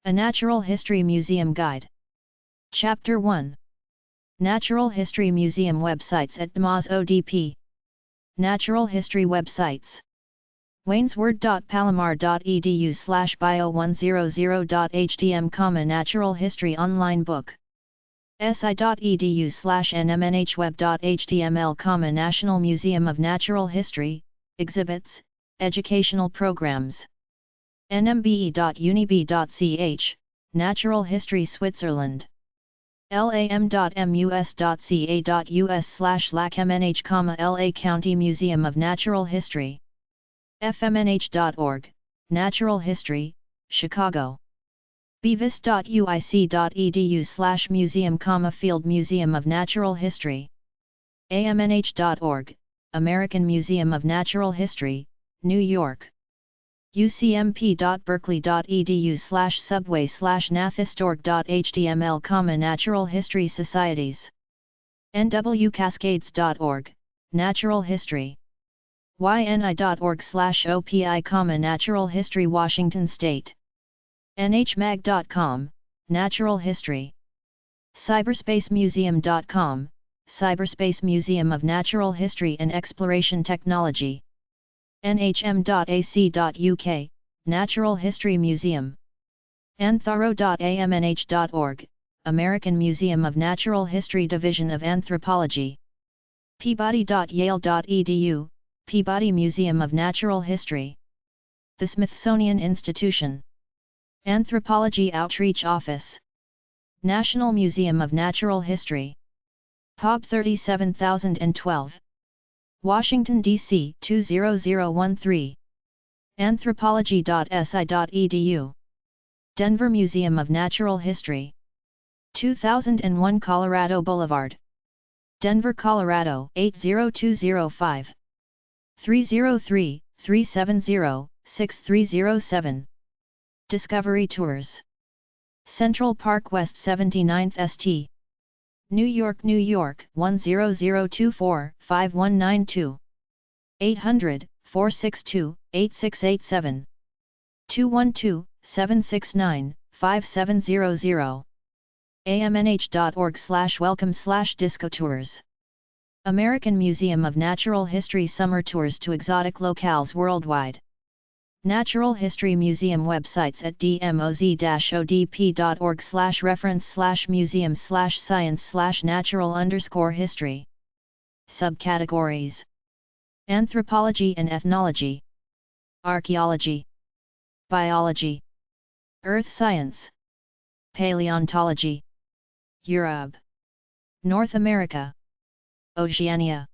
A Natural History Museum Guide. Chapter 1. Natural History Museum websites at DMAS ODP. Natural History websites. waynesword.palomar.edu/bio100.htm, Natural History Online Book. si.edu/nmnhweb.html, National Museum of Natural History, Exhibits, Educational Programs. nmbe.unibe.ch, Natural History Switzerland. lam.mus.ca.us/lacmnh, LA County Museum of Natural History. fmnh.org, Natural History, Chicago. bevis.uic.edu/museum, Field Museum of Natural History. amnh.org, American Museum of Natural History, New York. ucmp.berkeley.edu/subway/nathhistorc.html, Natural History Societies. nwcascades.org, Natural History. yni.org/opi, Natural History Washington State. nhmag.com, Natural History. cyberspacemuseum.com, Cyberspace Museum of Natural History and Exploration Technology. nhm.ac.uk, Natural History Museum. antharo.amnh.org, American Museum of Natural History Division of Anthropology. peabody.yale.edu, Peabody Museum of Natural History. The Smithsonian Institution. Anthropology Outreach Office. National Museum of Natural History. POB 37012. Washington, D.C. 20013. Anthropology.si.edu. Denver Museum of Natural History. 2001 Colorado Boulevard, Denver, Colorado 80205. 303-370-6307. Discovery Tours. Central Park West 79th St. New York, New York 10024-5192. 800-462-8687. 212-769-5700. amnh.org/welcome/discotours. American Museum of Natural History Summer Tours to exotic locales worldwide. Natural History Museum websites at dmoz-odp.org/reference/museum/science/natural_history. Subcategories: Anthropology and Ethnology, Archaeology, Biology, Earth Science, Paleontology, Europe, North America, Oceania.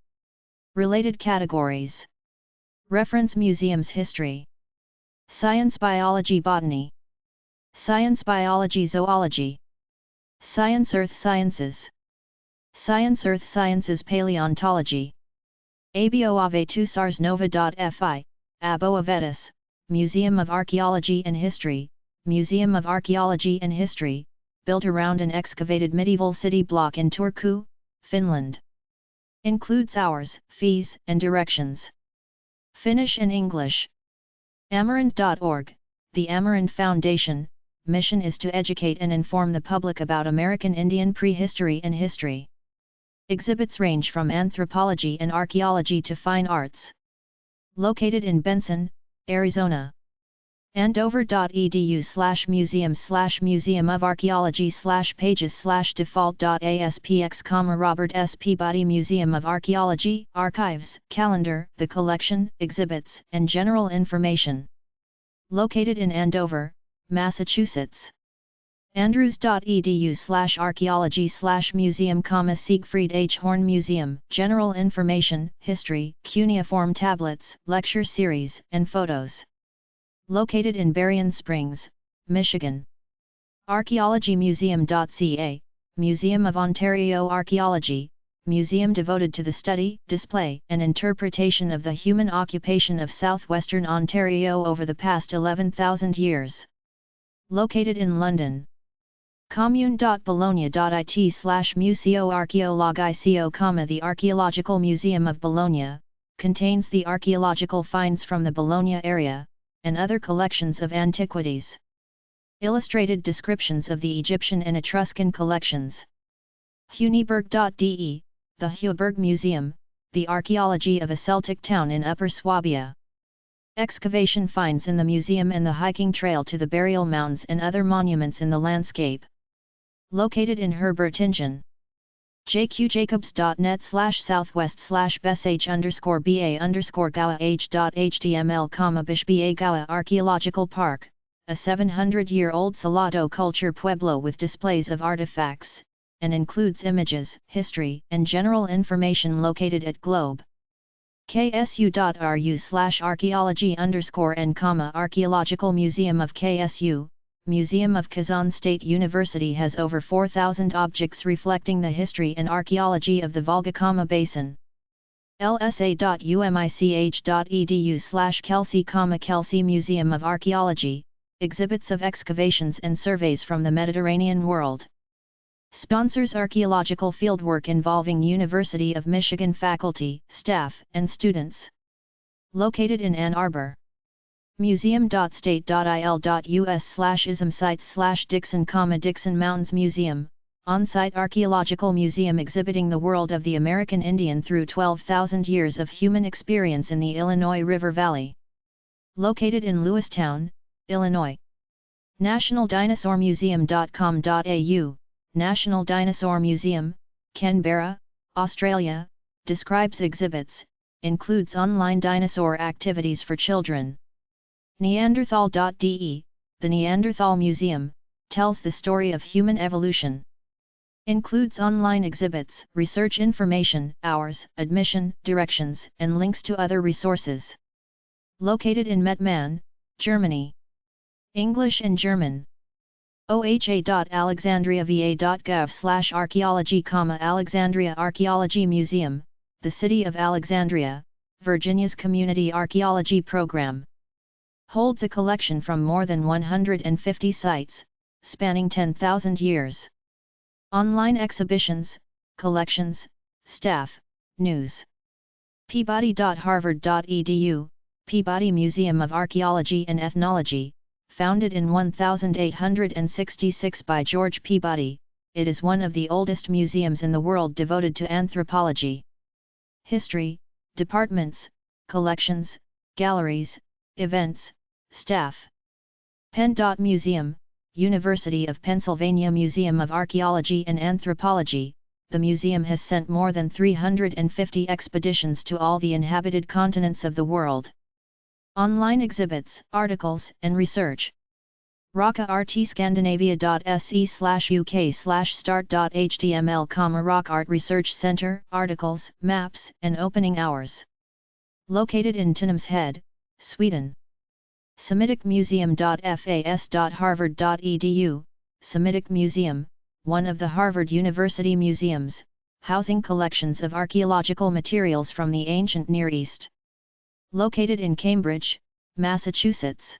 Related categories: Reference Museums History, Science Biology Botany, Science Biology Zoology, Science Earth Sciences, Science Earth Sciences Paleontology. Aboave2 Sarsnova.fi, Aboavetus, Museum of Archaeology and History, Museum of Archaeology and History, built around an excavated medieval city block in Turku, Finland. Includes hours, fees, and directions. Finnish and English. Amarant.org, the Amarant Foundation, mission is to educate and inform the public about American Indian prehistory and history. Exhibits range from anthropology and archaeology to fine arts. Located in Benson, Arizona. Andover.edu/museum/museum of archaeology/pages/default.aspx, Robert S. Peabody Museum of Archaeology, Archives, Calendar, the collection, exhibits, and general information. Located in Andover, Massachusetts. Andrews.edu/archaeology/museum, Siegfried H. Horn Museum, general information, history, cuneiform tablets, lecture series, and photos. Located in Berrien Springs, Michigan. Archaeologymuseum.ca, Museum of Ontario Archaeology, museum devoted to the study, display, and interpretation of the human occupation of southwestern Ontario over the past 11,000 years. Located in London. commune.bologna.it/museo archaeologico, the Archaeological Museum of Bologna, contains the archaeological finds from the Bologna area, and other collections of antiquities. Illustrated descriptions of the Egyptian and Etruscan collections. Huniberg.de, the Heuberg Museum, the archaeology of a Celtic town in Upper Swabia. Excavation finds in the museum and the hiking trail to the burial mounds and other monuments in the landscape. Located in Herbertingen. jqjacobs.net/southwest/bsa_ba_gawa-h.html, Bishba Archaeological Park, a 700-year-old Salado culture pueblo with displays of artifacts, and includes images, history, and general information located at globe. ksu.ru/archaeology_and, Archaeological Museum of KSU, Museum of Kazan State University has over 4,000 objects reflecting the history and archaeology of the Volga-Kama Basin. lsa.umich.edu/Kelsey, Museum of Archaeology, exhibits of excavations and surveys from the Mediterranean world. Sponsors archaeological fieldwork involving University of Michigan faculty, staff, and students. Located in Ann Arbor. Museum.state.il.us/ism-sites/Dixon, Mountains Museum, on-site archaeological museum exhibiting the world of the American Indian through 12,000 years of human experience in the Illinois River Valley. Located in Lewistown, Illinois. NationalDinosaurMuseum.com.au, National Dinosaur Museum, Canberra, Australia, describes exhibits, includes online dinosaur activities for children. Neanderthal.de, the Neanderthal Museum, tells the story of human evolution. Includes online exhibits, research information, hours, admission, directions, and links to other resources. Located in Mettmann, Germany. English and German. oha.alexandriava.gov/archaeology, Alexandria Archaeology Museum, the City of Alexandria, Virginia's Community Archaeology Program. Holds a collection from more than 150 sites, spanning 10,000 years. Online exhibitions, collections, staff, news. Peabody.harvard.edu, Peabody Museum of Archaeology and Ethnology, founded in 1866 by George Peabody, it is one of the oldest museums in the world devoted to anthropology. History, departments, collections, galleries, events, staff. Penn.Museum, University of Pennsylvania Museum of Archaeology and Anthropology, the museum has sent more than 350 expeditions to all the inhabited continents of the world. Online exhibits, articles, and research. rockaRtscandinavia.se/uk/start.html, Rock Art Research Center, articles, maps, and opening hours. Located in Tinnums Head, Sweden. Semiticmuseum.fas.harvard.edu, Semitic Museum, one of the Harvard University museums, housing collections of archaeological materials from the ancient Near East. Located in Cambridge, Massachusetts.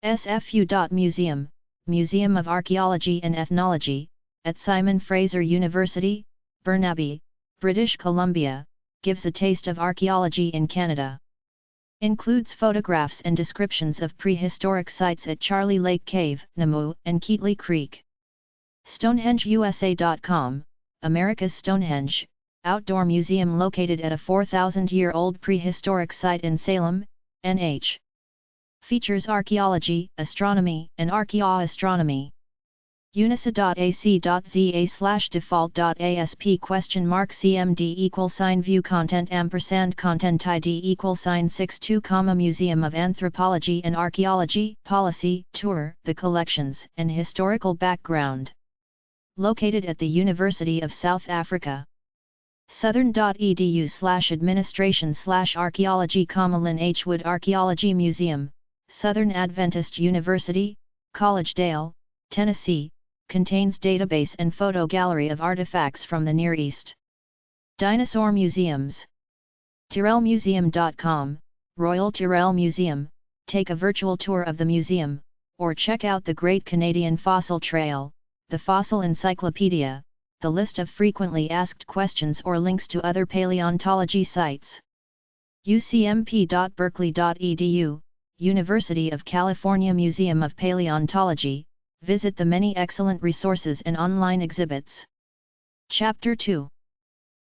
sfu.museum, Museum of Archaeology and Ethnology, at Simon Fraser University, Burnaby, British Columbia, gives a taste of archaeology in Canada. Includes photographs and descriptions of prehistoric sites at Charlie Lake Cave, Namu, and Keatley Creek. StonehengeUSA.com, America's Stonehenge, outdoor museum located at a 4,000-year-old prehistoric site in Salem, NH. Features archaeology, astronomy, and archaeoastronomy. unisa.ac.za/default.asp ?CMD =view content &content ID =62, Museum of Anthropology and Archaeology, Policy, Tour, the Collections and Historical Background. Located at the University of South Africa. southern.edu/administration/archaeology, Lynn H. Wood Archaeology Museum, Southern Adventist University, Collegedale, Tennessee, contains database and photo gallery of artifacts from the Near East. Dinosaur Museums. TyrrellMuseum.com, Royal Tyrrell Museum, take a virtual tour of the museum, or check out the Great Canadian Fossil Trail, the Fossil Encyclopedia, the list of frequently asked questions or links to other paleontology sites. ucmp.berkeley.edu, University of California Museum of Paleontology, visit the many excellent resources and online exhibits. Chapter 2.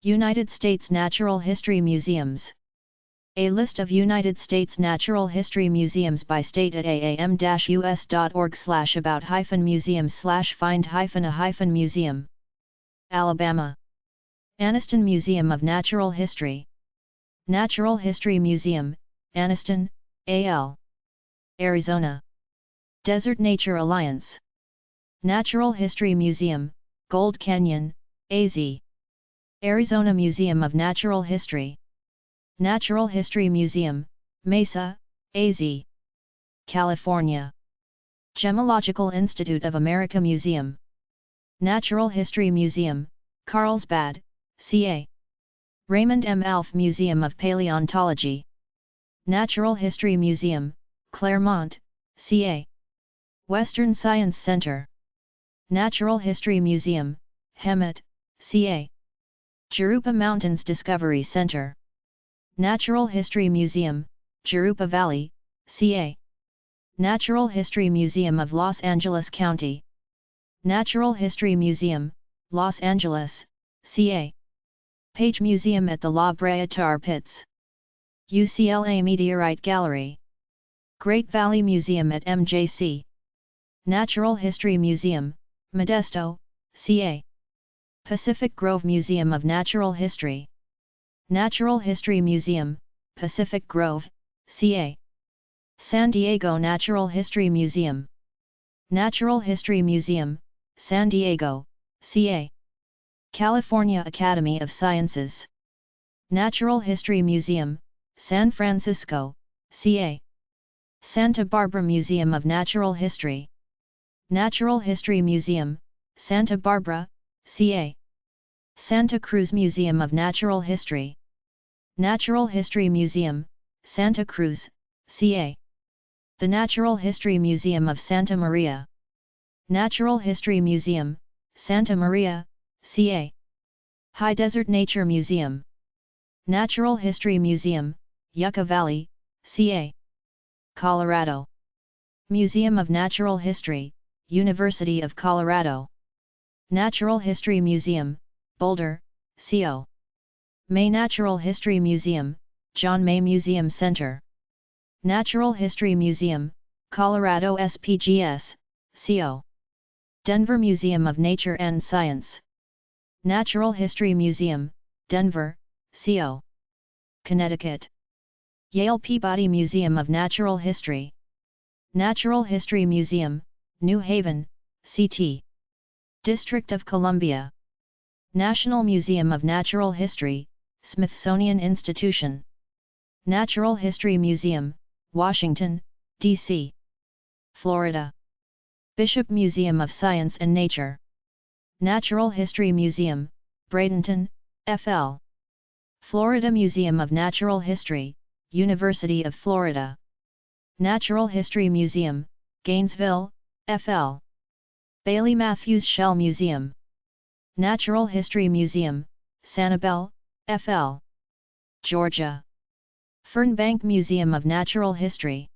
United States Natural History Museums. A list of United States natural history museums by state at aam-us.org/about-museums/find-a-museum. Alabama. Anniston Museum of Natural History. Natural History Museum, Anniston, AL. Arizona. Desert Nature Alliance. Natural History Museum, Gold Canyon, AZ. Arizona Museum of Natural History. Natural History Museum, Mesa, AZ. California. Gemological Institute of America Museum. Natural History Museum, Carlsbad, CA. Raymond M. Alf Museum of Paleontology. Natural History Museum, Claremont, CA. Western Science Center. Natural History Museum, Hemet, CA. Jurupa Mountains Discovery Center. Natural History Museum, Jurupa Valley, CA. Natural History Museum of Los Angeles County. Natural History Museum, Los Angeles, CA. Page Museum at the La Brea Tar Pits. UCLA Meteorite Gallery. Great Valley Museum at MJC. Natural History Museum, Modesto, CA. Pacific Grove Museum of Natural History. Natural History Museum, Pacific Grove, CA. San Diego Natural History Museum. Natural History Museum, San Diego, CA. California Academy of Sciences. Natural History Museum, San Francisco, CA. Santa Barbara Museum of Natural History. Natural History Museum, Santa Barbara, CA. Santa Cruz Museum of Natural History. Natural History Museum, Santa Cruz, CA. The Natural History Museum of Santa Maria. Natural History Museum, Santa Maria, CA. High Desert Nature Museum. Natural History Museum, Yucca Valley, CA. Colorado. Museum of Natural History, University of Colorado. Natural History Museum, Boulder, CO. May Natural History Museum, John May Museum Center. Natural History Museum, Colorado SPGS, CO. Denver Museum of Nature and Science. Natural History Museum, Denver, CO. Connecticut. Yale Peabody Museum of Natural History. Natural History Museum, New Haven, CT. District of Columbia. National Museum of Natural History, Smithsonian Institution. Natural History Museum, Washington, D.C. Florida. Bishop Museum of Science and Nature. Natural History Museum, Bradenton, FL. Florida Museum of Natural History, University of Florida. Natural History Museum, Gainesville, FL. Bailey Matthews Shell Museum. Natural History Museum, Sanibel, FL. Georgia. Fernbank Museum of Natural History.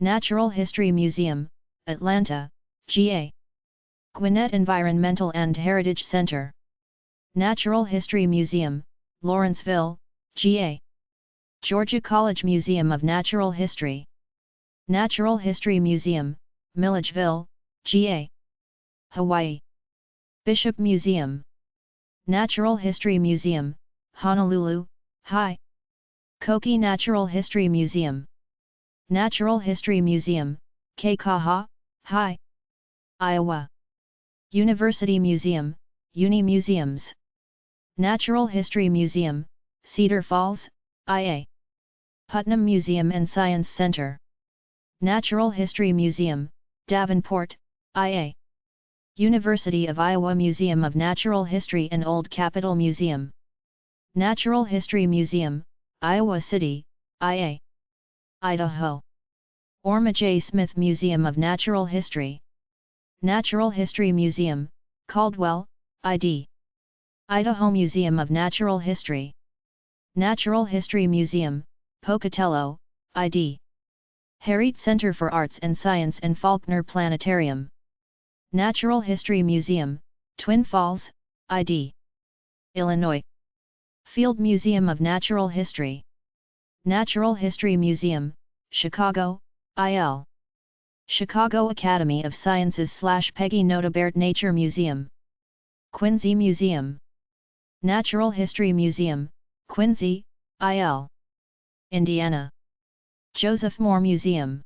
Natural History Museum, Atlanta, GA. Gwinnett Environmental and Heritage Center. Natural History Museum, Lawrenceville, GA. Georgia College Museum of Natural History. Natural History Museum, Milledgeville, GA. Hawaii. Bishop Museum. Natural History Museum, Honolulu, Hi. Koki Natural History Museum. Natural History Museum, Keikaha, Hi. Iowa. University Museum, Uni Museums. Natural History Museum, Cedar Falls, IA. Putnam Museum and Science Center. Natural History Museum, Davenport, IA. University of Iowa Museum of Natural History and Old Capitol Museum. Natural History Museum, Iowa City, IA. Idaho. Orma J. Smith Museum of Natural History. Natural History Museum, Caldwell, ID. Idaho Museum of Natural History. Natural History Museum, Pocatello, ID. Harriet Center for Arts and Science and Faulkner Planetarium. Natural History Museum, Twin Falls, ID. Illinois. Field Museum of Natural History. Natural History Museum, Chicago, IL. Chicago Academy of Sciences/Peggy Notabert Nature Museum. Quincy Museum. Natural History Museum, Quincy, IL. Indiana. Joseph Moore Museum.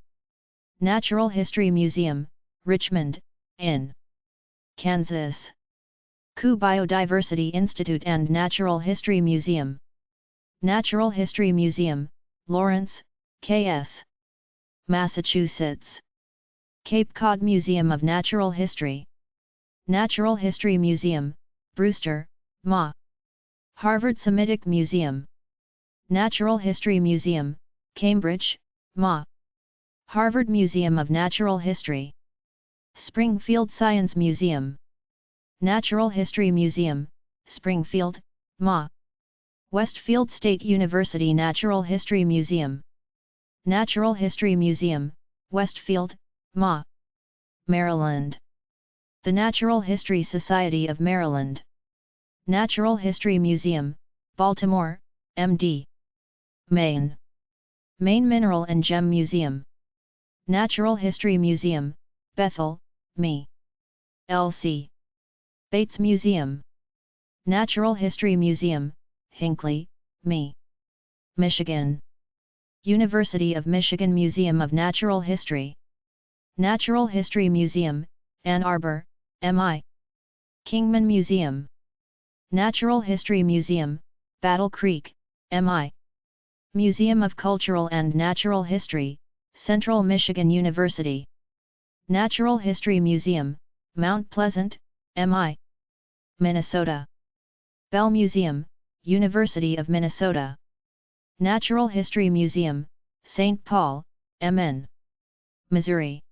Natural History Museum, Richmond, in Kansas. Kew Biodiversity Institute and Natural History Museum. Natural History Museum, Lawrence, KS. Massachusetts. Cape Cod Museum of Natural History. Natural History Museum, Brewster, MA. Harvard Semitic Museum. Natural History Museum, Cambridge, MA. Harvard Museum of Natural History. Springfield Science Museum. Natural History Museum, Springfield, MA. Westfield State University Natural History Museum. Natural History Museum, Westfield, MA. Maryland. The Natural History Society of Maryland. Natural History Museum, Baltimore, MD. Maine. Maine Mineral and Gem Museum. Natural History Museum, Bethel, ME. LC. Bates Museum. Natural History Museum, Hinckley, ME. Michigan. University of Michigan Museum of Natural History. Natural History Museum, Ann Arbor, MI. Kingman Museum. Natural History Museum, Battle Creek, MI. Museum of Cultural and Natural History, Central Michigan University. Natural History Museum, Mount Pleasant, MI. Minnesota. Bell Museum, University of Minnesota. Natural History Museum, St. Paul, MN. Missouri.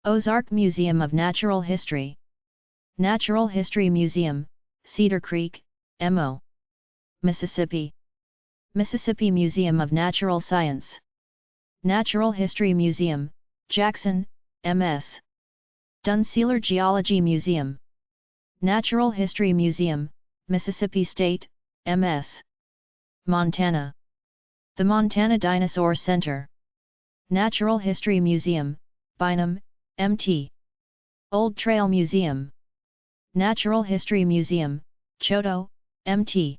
Ozark Museum of Natural History. Natural History Museum, Cedar Creek, MO. Mississippi. Mississippi Museum of Natural Science. Natural History Museum, Jackson, MS. Dunsseeler Geology Museum. Natural History Museum, Mississippi State, MS. Montana. The Montana Dinosaur Center. Natural History Museum, Bynum, MT. Old Trail Museum. Natural History Museum, Choteau, MT.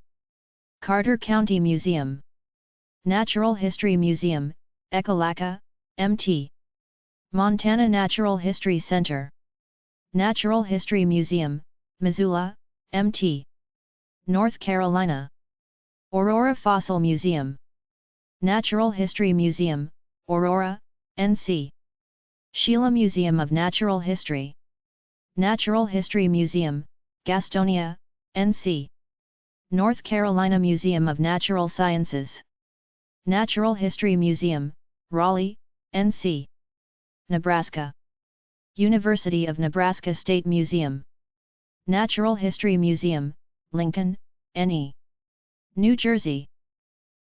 Carter County Museum. Natural History Museum, Ekalaka, MT. Montana Natural History Center. Natural History Museum, Missoula, MT. North Carolina. Aurora Fossil Museum. Natural History Museum, Aurora, NC. Sheila Museum of Natural History. Natural History Museum, Gastonia, NC. North Carolina Museum of Natural Sciences. Natural History Museum, Raleigh, NC. Nebraska. University of Nebraska State Museum. Natural History Museum, Lincoln, NE. New Jersey.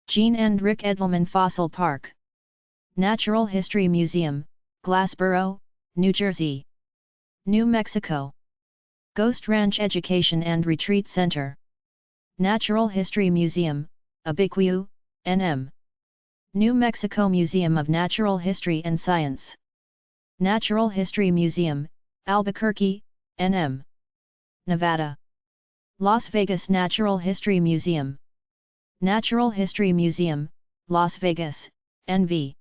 Gene and Rick Edelman Fossil Park. Natural History Museum, Glassboro, New Jersey. New Mexico. Ghost Ranch Education and Retreat Center. Natural History Museum, Abiquiu, NM. New Mexico Museum of Natural History and Science. Natural History Museum, Albuquerque, NM. Nevada. Las Vegas Natural History Museum. Natural History Museum, Las Vegas, NV.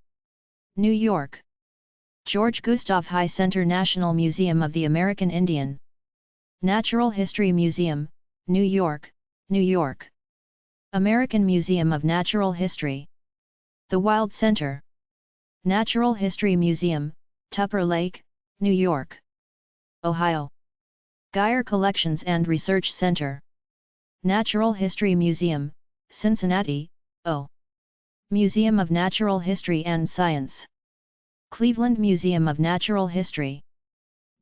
New York. George Gustav High Center National Museum of the American Indian. Natural History Museum, New York, New York. American Museum of Natural History. The Wild Center. Natural History Museum, Tupper Lake, New York. Ohio. Geyer Collections and Research Center. Natural History Museum, Cincinnati, O. Museum of Natural History and Science. Cleveland Museum of Natural History.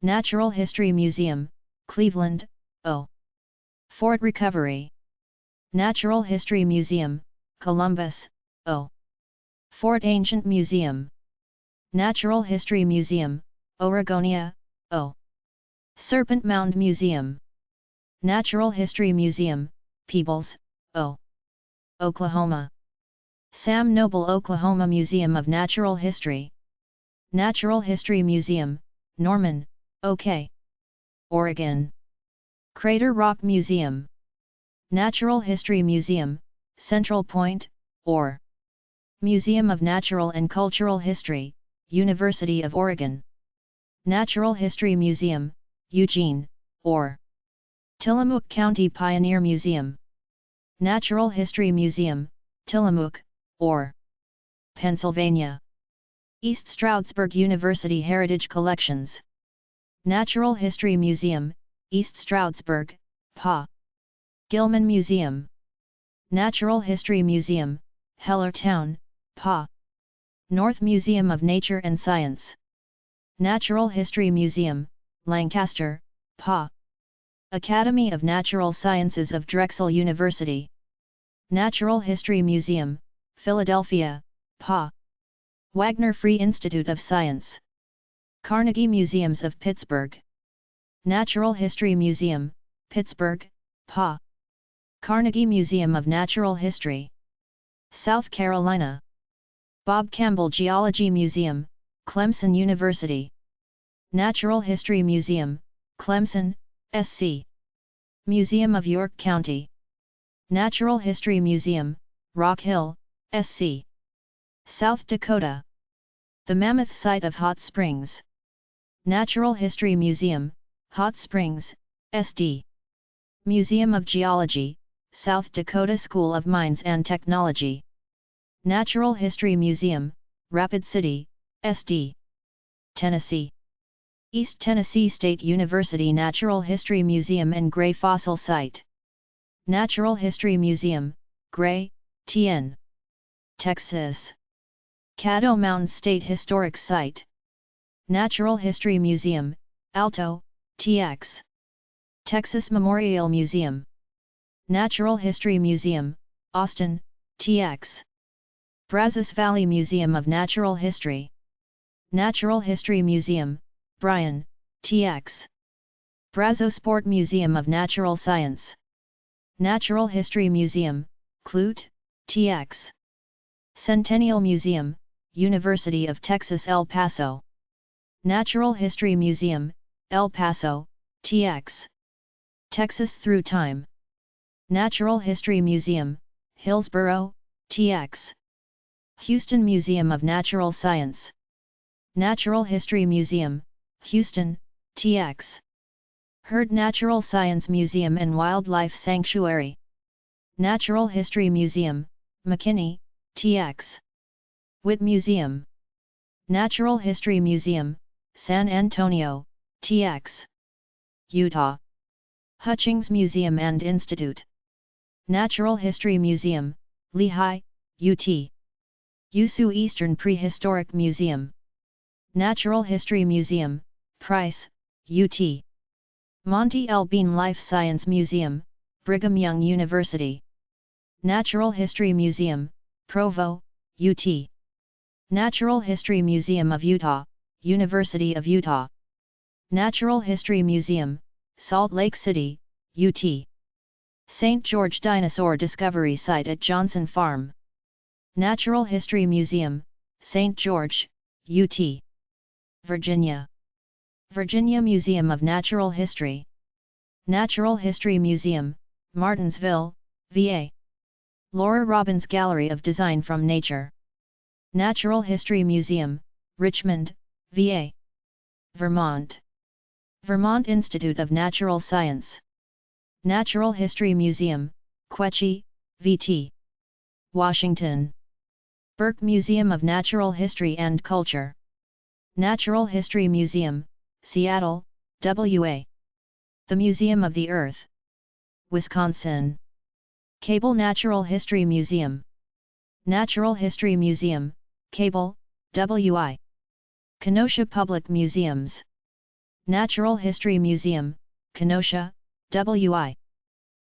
Natural History Museum, Cleveland, O. Fort Recovery. Natural History Museum, Columbus, O. Fort Ancient Museum. Natural History Museum, Oregonia, O. Serpent Mound Museum. Natural History Museum, Peebles, O. Oklahoma. Sam Noble Oklahoma Museum of Natural History. Natural History Museum, Norman, OK. Oregon. Crater Rock Museum. Natural History Museum, Central Point, or Museum of Natural and Cultural History, University of Oregon. Natural History Museum, Eugene, or Tillamook County Pioneer Museum. Natural History Museum, Tillamook, or Pennsylvania. East Stroudsburg University Heritage Collections. Natural History Museum, East Stroudsburg, PA. Gilman Museum. Natural History Museum, Hellertown, PA. North Museum of Nature and Science. Natural History Museum, Lancaster, PA. Academy of Natural Sciences of Drexel University. Natural History Museum, Philadelphia, PA. Wagner Free Institute of Science. Carnegie Museums of Pittsburgh. Natural History Museum, Pittsburgh, PA. Carnegie Museum of Natural History. South Carolina. Bob Campbell Geology Museum, Clemson University. Natural History Museum, Clemson, SC. Museum of York County. Natural History Museum, Rock Hill, SC. South Dakota. The Mammoth Site of Hot Springs. Natural History Museum, Hot Springs, SD. Museum of Geology, South Dakota School of Mines and Technology. Natural History Museum, Rapid City, SD. Tennessee. East Tennessee State University Natural History Museum and Gray Fossil Site. Natural History Museum, Gray, TN. Texas. Caddo Mountain State Historic Site. Natural History Museum, Alto, TX. Texas Memorial Museum. Natural History Museum, Austin, TX. Brazos Valley Museum of Natural History. Natural History Museum, Bryan, TX. Brazosport Museum of Natural Science. Natural History Museum, Clute, TX. Centennial Museum, University of Texas El Paso. Natural History Museum, El Paso, TX. Texas Through Time. Natural History Museum, Hillsboro, TX. Houston Museum of Natural Science. Natural History Museum, Houston, TX. Heard Natural Science Museum and Wildlife Sanctuary. Natural History Museum, McKinney, TX. Witt Museum. Natural History Museum, San Antonio, TX. Utah. Hutchings Museum and Institute. Natural History Museum, Lehigh, UT. USU Eastern Prehistoric Museum. Natural History Museum, Price, UT. Monte L. Bean Life Science Museum, Brigham Young University. Natural History Museum, Provo, UT. Natural History Museum of Utah, University of Utah. Natural History Museum, Salt Lake City, UT. St. George Dinosaur Discovery Site at Johnson Farm. Natural History Museum, St. George, UT. Virginia. Virginia Museum of Natural History. Natural History Museum, Martinsville, VA. Laura Robbins Gallery of Design from Nature. Natural History Museum, Richmond, VA. Vermont. Vermont Institute of Natural Science. Natural History Museum, Quechee, VT. Washington. Burke Museum of Natural History and Culture. Natural History Museum, Seattle, WA. The Museum of the Earth. Wisconsin. Cable Natural History Museum. Natural History Museum, Cable, WI. Kenosha Public Museums. Natural History Museum, Kenosha, WI.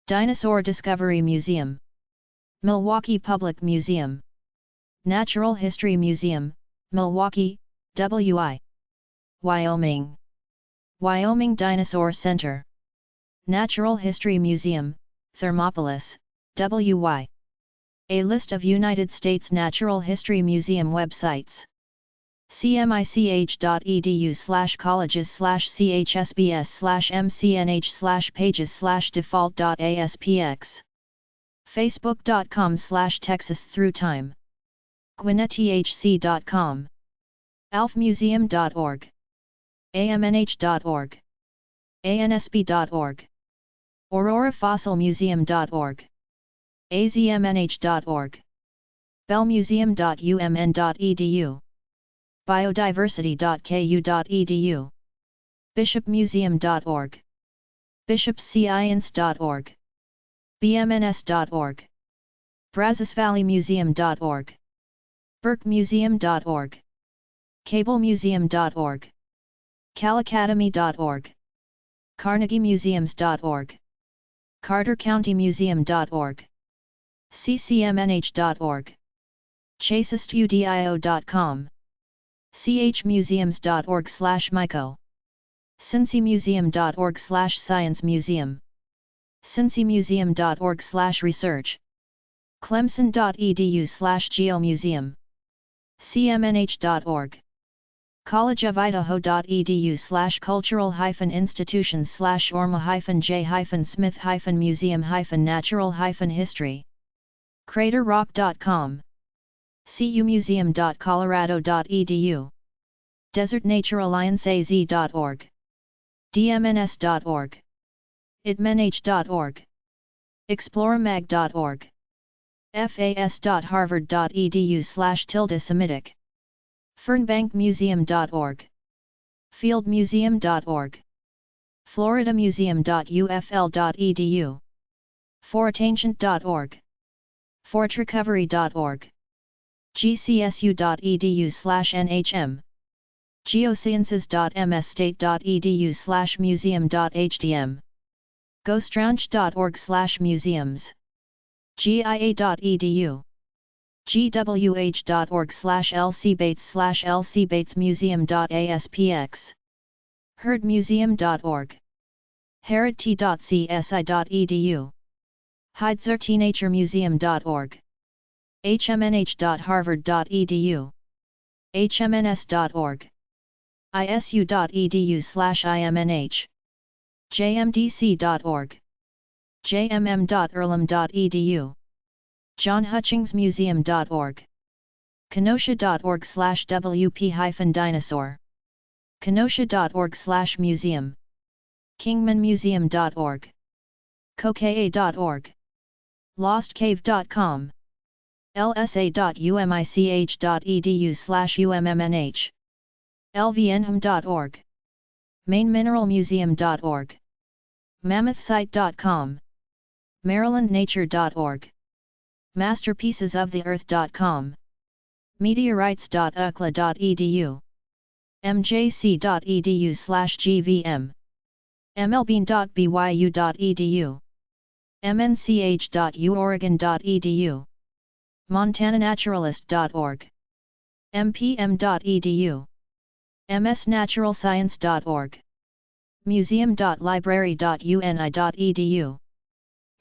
Dinosaur Discovery Museum. Milwaukee Public Museum. Natural History Museum, Milwaukee, WI. Wyoming. Wyoming Dinosaur Center. Natural History Museum, Thermopolis, WY. A list of United States Natural History Museum websites. cmich.edu/colleges/cHSBS/mcnh/pages/default.aspx. facebook.com/texas-through-time. gwinnetthc.com. alfmuseum.org. amnh.org. ansb.org. aurorafossilmuseum.org. azmnh.org. bellmuseum.umn.edu. biodiversity.ku.edu. bishopmuseum.org. bishopscience.org. bmns.org. brazosvalleymuseum.org. burkemuseum.org. cablemuseum.org. calacademy.org. carnegiemuseums.org. cartercountymuseum.org. ccmnh.org. chasestudio.com. chmuseums.org/myco. cincymuseum.org/science-museum. cincymuseum.org/research. clemson.edu/geomuseum. cmnh.org. collegeofidaho.edu/cultural-institutions/orma-j-smith-museum-natural-history. craterrock.com. cumuseum.colorado.edu. Desert Nature Alliance az.org. dmns.org. idmnh.org. exploramag.org. fas.harvard.edu/Semitic. fernbankmuseum.org. fieldmuseum.org. floridamuseum.ufl.edu. fortancient.org. fortrecovery.org. gcsu.edu/nhm. geosciences.msstate.edu/museum.hdm. ghostraunch.org/museums. gia.edu. gwh.org/lcbates/lcbatesmuseum.aspx. herdmuseum.org. heredt.csi.edu. heidzertnaturemuseum.org. hmnh.harvard.edu. hmns.org. isu.edu/imnh. jmdc.org. jmm.earlham.edu. johnhutchingsmuseum.org. kenosha.org/wp-dinosaur. kenosha.org/museum. kingmanmuseum.org. coca.org. lostcave.com. lsa.umich.edu/ummnh. lvnham.org. mainmineralmuseum.org. mammothsite.com. marylandnature.org. masterpiecesoftheearth.com. meteorites.ukla.edu. mjc.edu/gvm. mlbean.byu.edu. mnch.uoregon.edu. montananaturalist.org. mpm.edu. msnaturalscience.org. museum.library.uni.edu.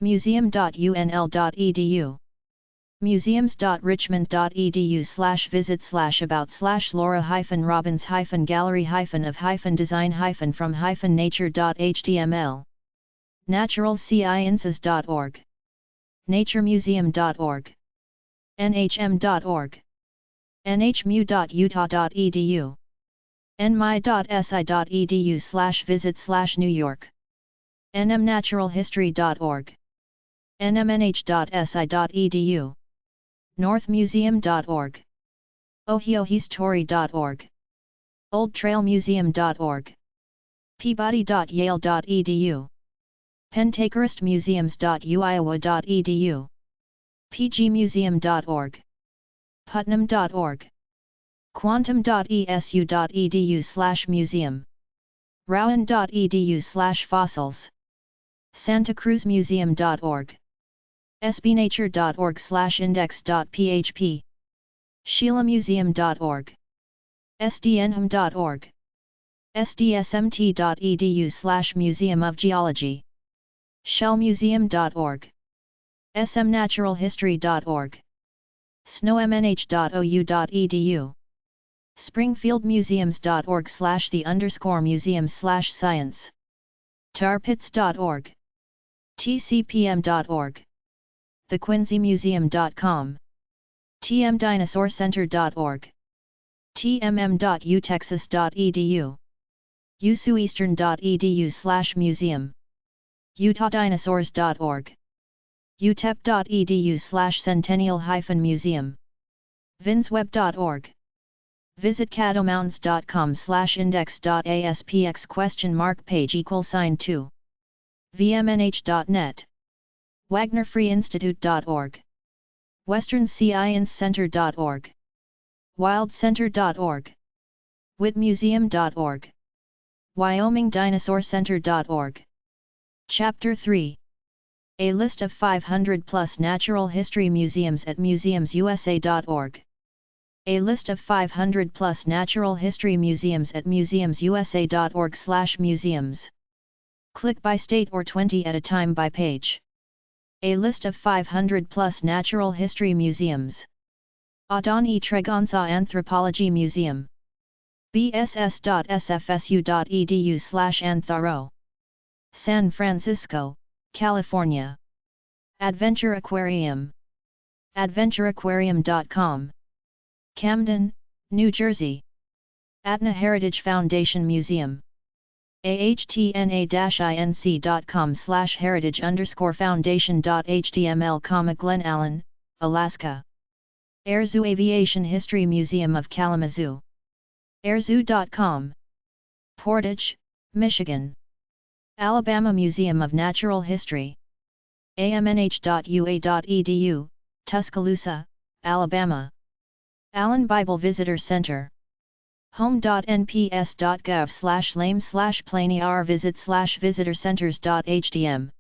museum.unl.edu. museums.richmond.edu/visits/about/laura-of-design-from-nature.html. naturalsciences.org. naturemuseum.org. nhm.org. nhmu.utah.edu. nmi.si.edu/visit/New York. nmnaturalhistory.org. nmnh.si.edu. northmuseum.org. ohiohistory.org. oldtrailmuseum.org. peabody.yale.edu. pentacoristmuseums.uiowa.edu. pgmuseum.org. putnam.org. quantum.esu.edu/museum. rowan.edu/fossils. santacruzmuseum.org. sbnature.org/index.php. sheilamuseum.org. sdnham.org. sdsmt.edu/Museum of Geology, shellmuseum.org, smnaturalhistory.org, snowmnh.ou.edu, springfieldmuseums.org/the_museum/science, tarpits.org, tcpm.org, thequincymuseum.com, tmdinosaurcenter.org, tmm.utexas.edu, usueastern.edu/museum, utah-dinosaurs.org, utep.edu/centennial-museum, vinsweb.org, visit cadomountains.com/index.aspx $page=2, vmnh.net, wagnerfreeinstitute.org, westernscienceCenter.org, wildcenter.org, whitmuseum.org, wyomingdinosaurcenter.org. Chapter 3. A list of 500 plus natural history museums at museumsusa.org. A list of 500 plus natural history museums at museumsusa.org/museums. Click by state or 20 at a time by page. A list of 500 plus natural history museums. Adon E. Tregonsa Anthropology Museum. bss.sfsu.edu/anthro. San Francisco, California. Adventure Aquarium. adventureaquarium.com. Camden, New Jersey. Atna Heritage Foundation Museum. ahtna-inc.com/heritage_foundation.html, Glen Alaska. Air Zoo Aviation History Museum of Kalamazoo. airzoo.com. Portage, Michigan. Alabama Museum of Natural History. amnh.ua.edu, Tuscaloosa, Alabama. Allen Bible Visitor Center. home.nps.gov/lame/planyarvisit/visitorcenters.htm.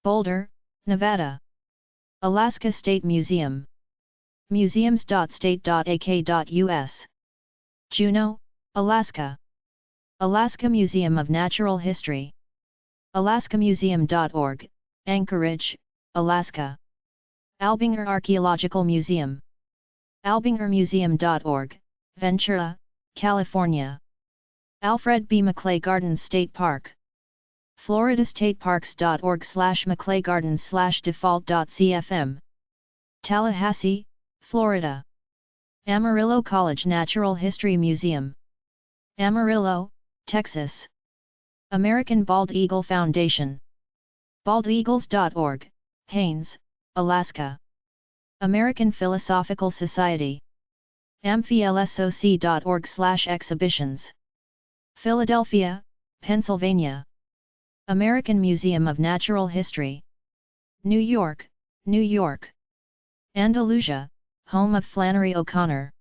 Boulder, Nevada. Alaska State Museum. museums.state.ak.us. Juneau, Alaska. Alaska Museum of Natural History. alaskamuseum.org, Anchorage, Alaska. Albinger Archaeological Museum. albingermuseum.org, Ventura, California. Alfred B. Maclay Gardens State Park. floridastateparks.org/MaclayGardens/default.cfm. Tallahassee, Florida. Amarillo College Natural History Museum. Amarillo, Texas. American Bald Eagle Foundation. baldeagles.org, Haines, Alaska. American Philosophical Society. amphilsoc.org/exhibitions. Philadelphia, Pennsylvania. American Museum of Natural History. New York, New York. Andalusia, home of Flannery O'Connor.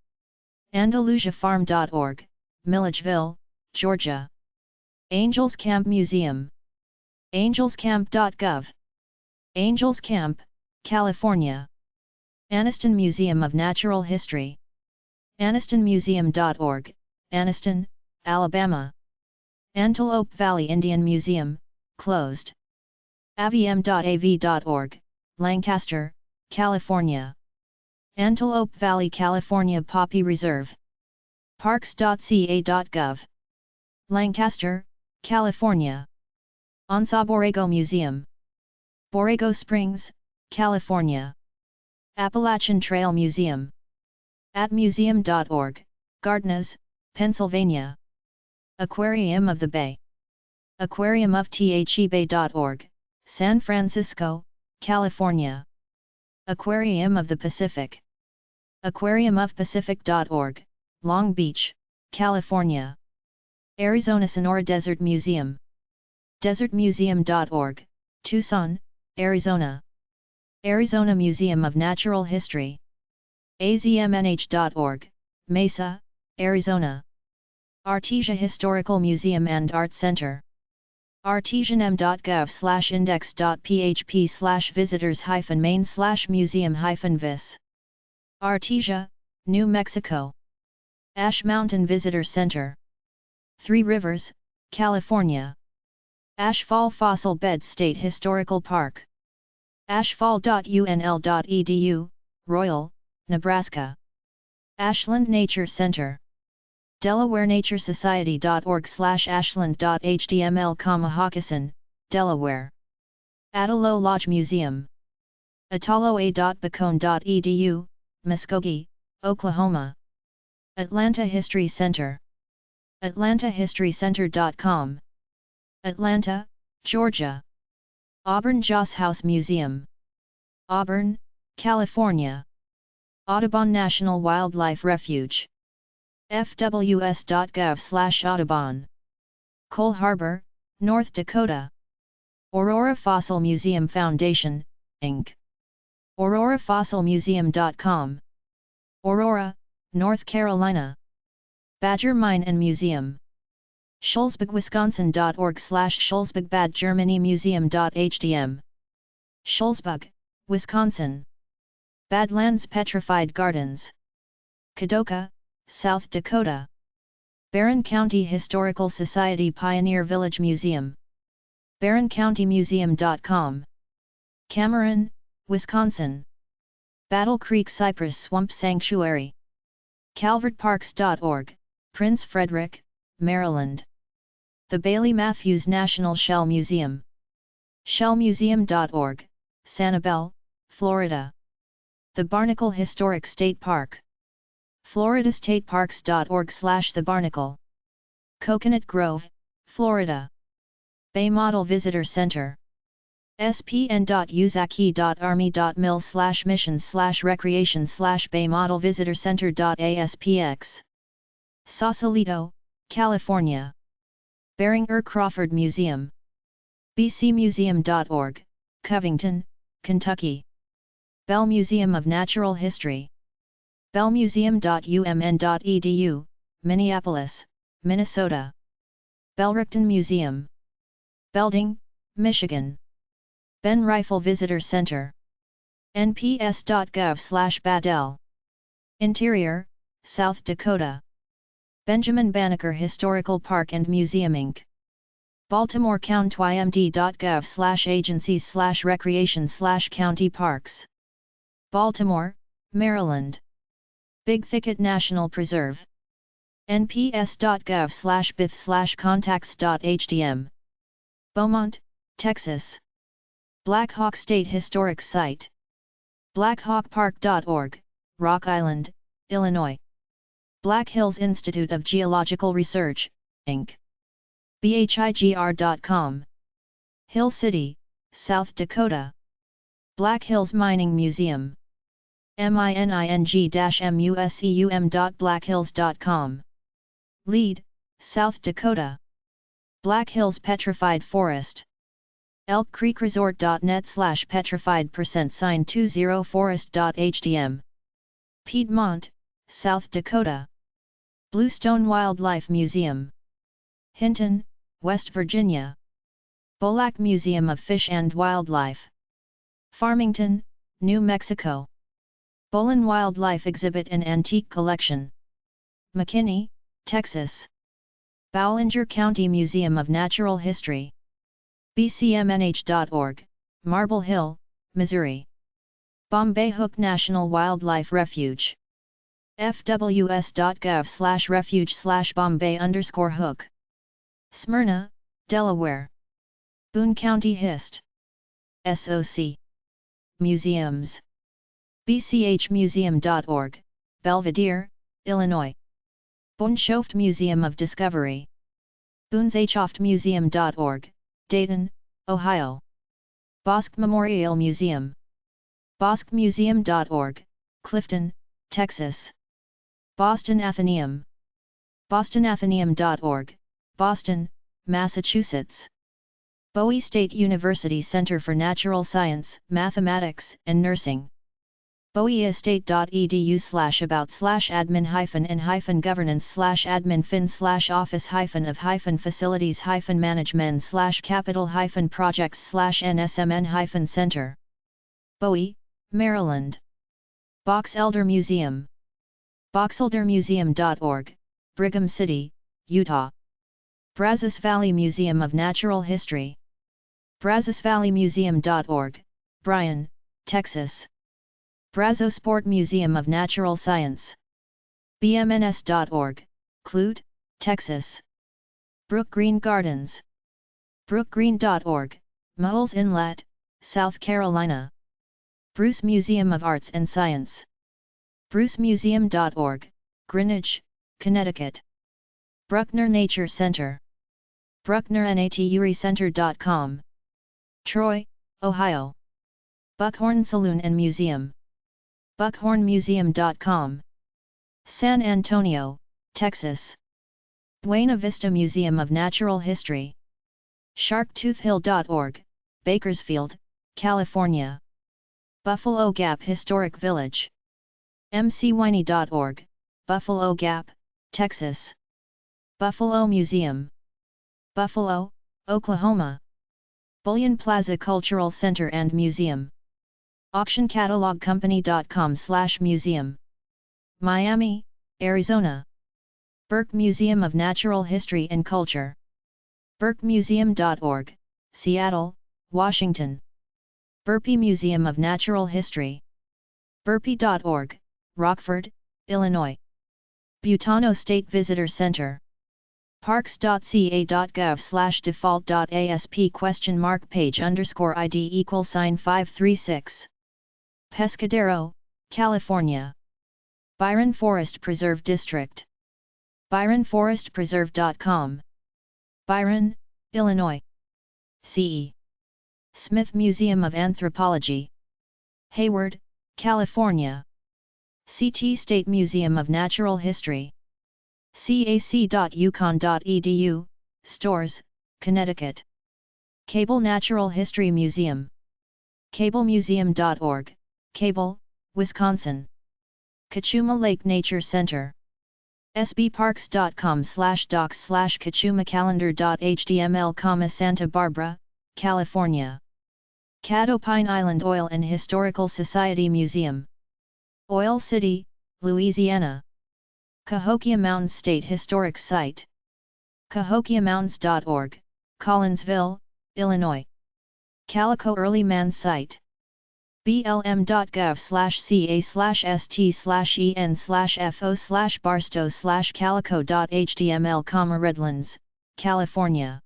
AndalusiaFarm.org, Milledgeville, Georgia. Angels Camp Museum. angelscamp.gov. Angels Camp, California. Anniston Museum of Natural History. AnnistonMuseum.org, Anniston, Alabama. Antelope Valley Indian Museum, closed. avm.av.org, Lancaster, California. Antelope Valley California Poppy Reserve. parks.ca.gov. Lancaster, California. Onsa Borrego Museum. Borrego Springs, California. Appalachian Trail Museum. At museum.org, Gardner, Pennsylvania. Aquarium of the Bay. Aquarium of thebay.org, San Francisco, California. Aquarium of the Pacific. aquariumofpacific.org, Long Beach, California. Arizona Sonora Desert Museum. desertmuseum.org, Tucson, Arizona. Arizona Museum of Natural History. azmnh.org, Mesa, Arizona. Artesia Historical Museum and Art Center. artesianm.gov/index.php/visitors-main/museum-vis. Artesia, New Mexico. Ash Mountain Visitor Center. Three Rivers, California. Ashfall Fossil Bed State Historical Park. ashfall.unl.edu, Royal, Nebraska. Ashland Nature Center. DelawareNatureSociety.org/ashland.html, Hawkinson, Delaware. Attalo Lodge Museum. ataloa.bacone.edu, Muskogee, Oklahoma. Atlanta History Center. atlantahistorycenter.com. Atlanta, Georgia. Auburn Joss House Museum. Auburn, California. Audubon National Wildlife Refuge. fws.gov/Audubon. Cole Harbor, North Dakota. Aurora Fossil Museum Foundation, Inc. AuroraFossilMuseum.com. Aurora, North Carolina. Badger Mine and Museum. Scholzburgwisconsin.org/Scholzburg Bad Germany Museum.htm. Scholzburg, Wisconsin. Badlands Petrified Gardens. Kadoka, South Dakota. Barron County Historical Society Pioneer Village Museum. BarronCountyMuseum.com. Cameron, Wisconsin. Battle Creek Cypress Swamp Sanctuary. CalvertParks.org, Prince Frederick, Maryland. The Bailey Matthews National Shell Museum. ShellMuseum.org, Sanibel, Florida. The Barnacle Historic State Park. FloridaStateParks.org/The Barnacle. Coconut Grove, Florida. Bay Model Visitor Center. spn.uzaki.army.mil/missions/recreation/Bay Model Visitor Center.aspx. Sausalito, California. Beringer Crawford Museum. bcmuseum.org, Covington, Kentucky. Bell Museum of Natural History. bellmuseum.umn.edu, Minneapolis, Minnesota. Belrichton Museum. Belding, Michigan. Ben Rifle Visitor Center. nps.gov/Badell. Interior, South Dakota. Benjamin Banneker Historical Park and Museum Inc. Baltimore CountyMD.gov/agencies/recreation/county parks. Baltimore, Maryland. Big Thicket National Preserve. nps.gov/bith/contacts.htm. Beaumont, Texas. Black Hawk State Historic Site. blackhawkpark.org, Rock Island, Illinois. Black Hills Institute of Geological Research, Inc. bhigr.com. Hill City, South Dakota. Black Hills Mining Museum. mining-museum.blackhills.com. Lead, South Dakota. Black Hills Petrified Forest. elkcreekresort.net/petrified%20forest.htm. Piedmont, South Dakota. Bluestone Wildlife Museum. Hinton, West Virginia. Bolac Museum of Fish and Wildlife. Farmington, New Mexico. Bolin Wildlife Exhibit and Antique Collection. McKinney, Texas. Ballinger County Museum of Natural History. bcmnh.org, Marble Hill, Missouri. Bombay Hook National Wildlife Refuge. fws.gov/refuge/Bombay_Hook. Smyrna, Delaware. Boone County Hist. SOC. Museums. bchmuseum.org, Belvedere, Illinois. Boonshoft Museum of Discovery. boonshoftmuseum.org, Dayton, Ohio. Bosque Memorial Museum. bosquemuseum.org, Clifton, Texas. Boston Athenaeum. bostonathenaeum.org, Boston, Massachusetts. Bowie State University Center for Natural Science, Mathematics, and Nursing. bowie-state.edu/about/admin-fin/office-of-facilities-management/capital-projects/nsmn-center. Bowie, Maryland. Box Elder Museum. boxeldermuseum.org, Brigham City, Utah. Brazos Valley Museum of Natural History. BrazosValleyMuseum.org, Bryan, Texas. Brazos Sport Museum of Natural Science. BMNS.org, Clute, Texas. Brook Green Gardens. Brookgreen.org, Moles Inlet, South Carolina. Bruce Museum of Arts and Science. BruceMuseum.org, Greenwich, Connecticut. Bruckner Nature Center. BrucknerNatureCenter.com. Troy, Ohio. Buckhorn Saloon and Museum. BuckhornMuseum.com. San Antonio, Texas. Buena Vista Museum of Natural History. SharkToothHill.org, Bakersfield, California. Buffalo Gap Historic Village. MCWiney.org, Buffalo Gap, Texas. Buffalo Museum. Buffalo, Oklahoma. Bullion Plaza Cultural Center and Museum. AuctionCatalogCompany.com/museum. Miami, Arizona. Burke Museum of Natural History and Culture. BurkeMuseum.org, Seattle, Washington. Burpee Museum of Natural History. Burpee.org, Rockford, Illinois. Butano State Visitor Center. parks.ca.gov/default.asp !page_ID =536. Pescadero, California. Byron Forest Preserve District. ByronForestPreserve.com. Byron, Illinois. C.E. Smith Museum of Anthropology. Hayward, California. CT State Museum of Natural History. cac.yukon.edu, Stores, Connecticut. Cable Natural History Museum. CableMuseum.org, Cable, Wisconsin. Kachuma Lake Nature Center. sbparks.com/docs/kachumacalendar.html, Santa Barbara, California. Caddo Pine Island Oil and Historical Society Museum. Oil City, Louisiana. Cahokia Mountains State Historic Site. CahokiaMountains.org, Collinsville, Illinois. Calico Early Man Site. blm.gov/ca/st/fo/barstow/calico.html, Redlands, California.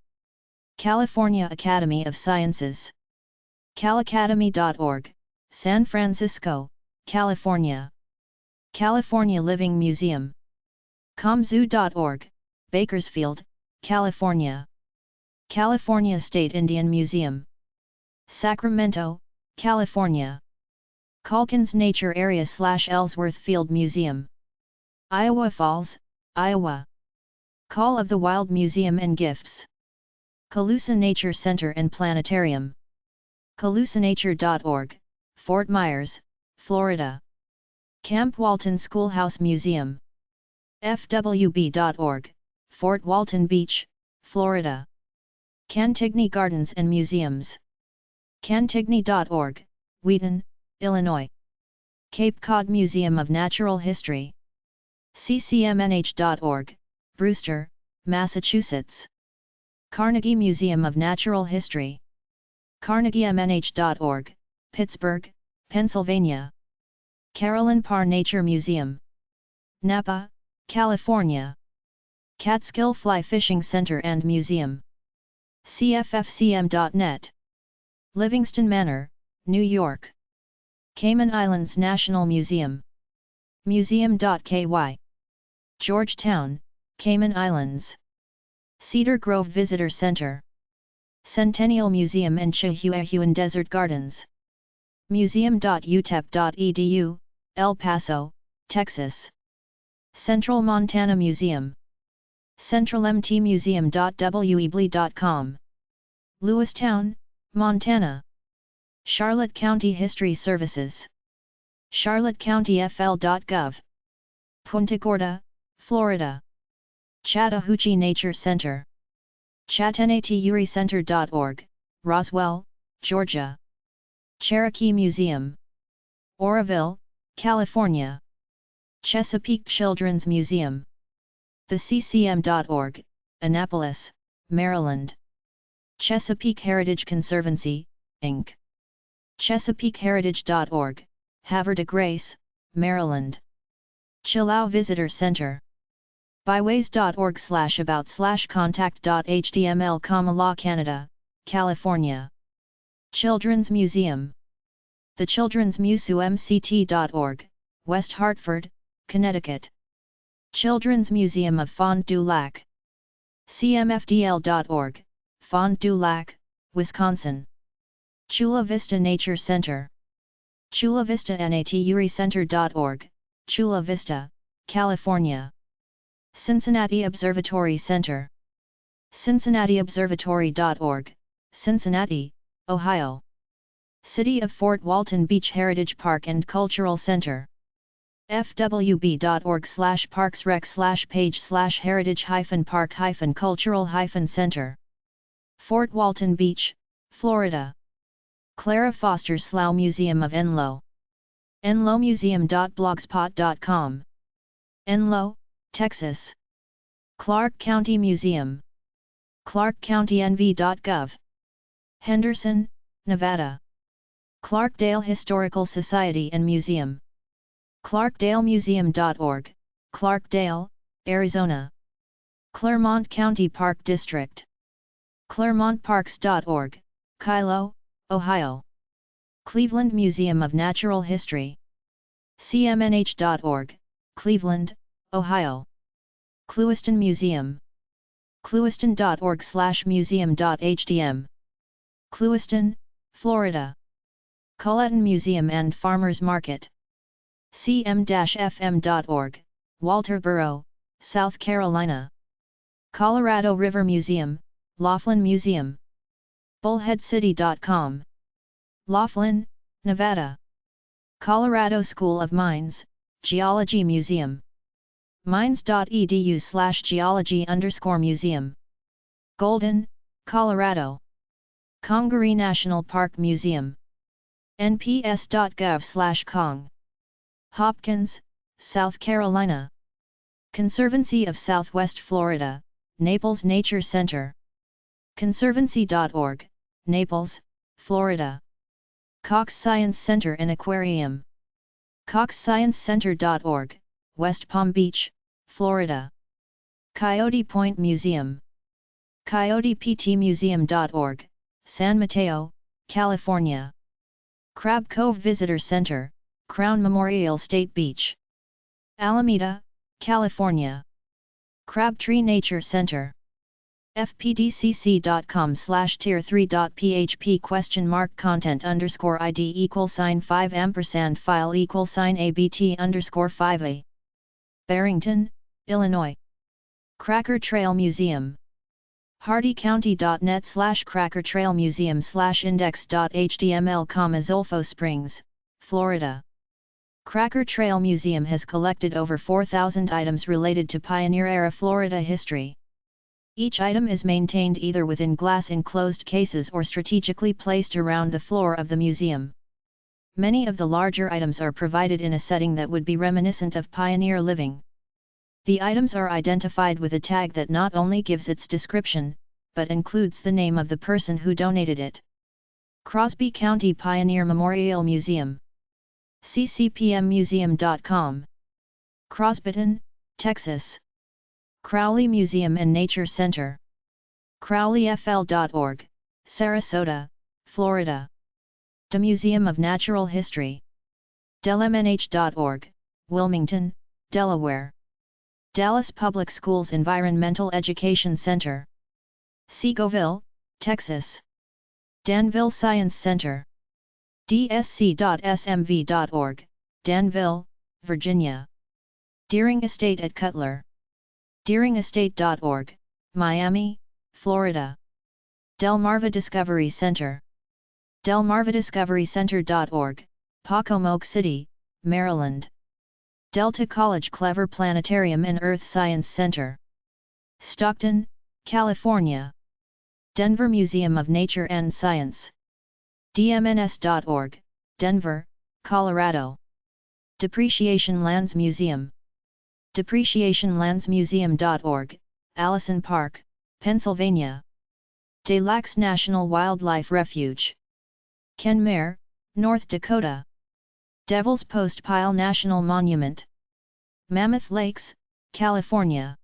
California Academy of Sciences. calacademy.org, San Francisco, California. California Living Museum. comzoo.org, Bakersfield, California. California State Indian Museum. Sacramento, California. Calkins Nature Area/Ellsworth Field Museum. Iowa Falls, Iowa. Call of the Wild Museum and Gifts. Colusa Nature Center and Planetarium. calusanature.org, Fort Myers, Florida. Camp Walton Schoolhouse Museum. fwb.org, Fort Walton Beach, Florida. Cantigny Gardens and Museums. Cantigny.org, Wheaton, Illinois. Cape Cod Museum of Natural History. ccmnh.org, Brewster, Massachusetts. Carnegie Museum of Natural History. carnegiemnh.org, Pittsburgh, Pennsylvania. Carolyn Parr Nature Museum. Napa, California. Catskill Fly Fishing Center and Museum. cffcm.net. Livingston Manor, New York. Cayman Islands National Museum. Museum.ky. Georgetown, Cayman Islands. Cedar Grove Visitor Center. Centennial Museum and Chihuahuan Desert Gardens. Museum.utep.edu, El Paso, Texas. Central Montana Museum. CentralMTMuseum.weebly.com. Lewistown, Montana. Charlotte County History Services. charlottecountyfl.gov. Punta Gorda, Florida. Chattahoochee Nature Center. ChattanoogaCenter.org, Roswell, Georgia. Cherokee Museum. Oroville, California. Chesapeake Children's Museum. TheCCM.org, Annapolis, Maryland. Chesapeake Heritage Conservancy, Inc. ChesapeakeHeritage.org, Havre de Grace, Maryland. Chilao Visitor Center. byways.org/about/contact.html, Law Canada, California. Children's Museum. The Children's MuseumCT.org, West Hartford, Connecticut. Children's Museum of Fond du Lac. CMFDL.org, Fond du Lac, Wisconsin. Chula Vista Nature Center. Chula Vista Nature Center.org, Chula Vista, California. Cincinnati Observatory Center. CincinnatiObservatory.org, Cincinnati, Ohio. City of Fort Walton Beach Heritage Park and Cultural Center. fwb.org/parks/page/heritage-park-cultural-center. Fort Walton Beach, Florida. Clara Foster Slough Museum of Enloe. enloemuseum.blogspot.com. Enloe, Texas. Clark County Museum. clarkcountynv.gov. Henderson, Nevada. Clarkdale Historical Society and Museum. clarkdalemuseum.org, Clarkdale, Arizona. Clermont County Park District. clermontparks.org, Kylo, Ohio. Cleveland Museum of Natural History. cmnh.org, Cleveland, Ohio. Clewiston Museum. clewiston.org/museum.htm. Clewiston, Florida. Colleton Museum and Farmers Market. cm-fm.org, Walterboro, South Carolina. Colorado River Museum, Laughlin Museum. bullheadcity.com. Laughlin, Nevada. Colorado School of Mines, Geology Museum. mines.edu/geology_museum. Golden, Colorado. Congaree National Park Museum. nps.gov/cong. Hopkins, South Carolina. Conservancy of Southwest Florida, Naples Nature Center. Conservancy.org, Naples, Florida. Cox Science Center and Aquarium. coxsciencecenter.org, West Palm Beach, Florida. Coyote Point Museum. coyoteptmuseum.org, San Mateo, California. Crab Cove Visitor Center, Crown Memorial State Beach. Alameda, California. Crabtree Nature Center. fpdcc.com/tier3.php ?content_id =5 file $abt_5a. Barrington, Illinois. Cracker Trail Museum. hardycounty.net/crackertrailmuseum/index.html, Zolfo Springs, Florida. Cracker Trail Museum has collected over 4,000 items related to Pioneer-era Florida history. Each item is maintained either within glass-enclosed cases or strategically placed around the floor of the museum. Many of the larger items are provided in a setting that would be reminiscent of pioneer living. The items are identified with a tag that not only gives its description, but includes the name of the person who donated it. Crosby County Pioneer Memorial Museum. ccpmmuseum.com. Crosbyton, Texas. Crowley Museum and Nature Center. crowleyfl.org, Sarasota, Florida. The Museum of Natural History. delmnh.org, Wilmington, Delaware. Dallas Public Schools Environmental Education Center. Seagoville, Texas. Danville Science Center. dsc.smv.org, Danville, Virginia. Deering Estate at Cutler. deeringestate.org, Miami, Florida. Delmarva Discovery Center. delmarvadiscoverycenter.org, Pocomoke City, Maryland. Delta College Clever Planetarium and Earth Science Center. Stockton, California. Denver Museum of Nature and Science. dmns.org, Denver, Colorado. Depreciation Lands Museum. depreciationlandsmuseum.org, Allison Park, Pennsylvania. Des Lacs National Wildlife Refuge. Kenmare, North Dakota. Devil's Post Pile National Monument. Mammoth Lakes, California.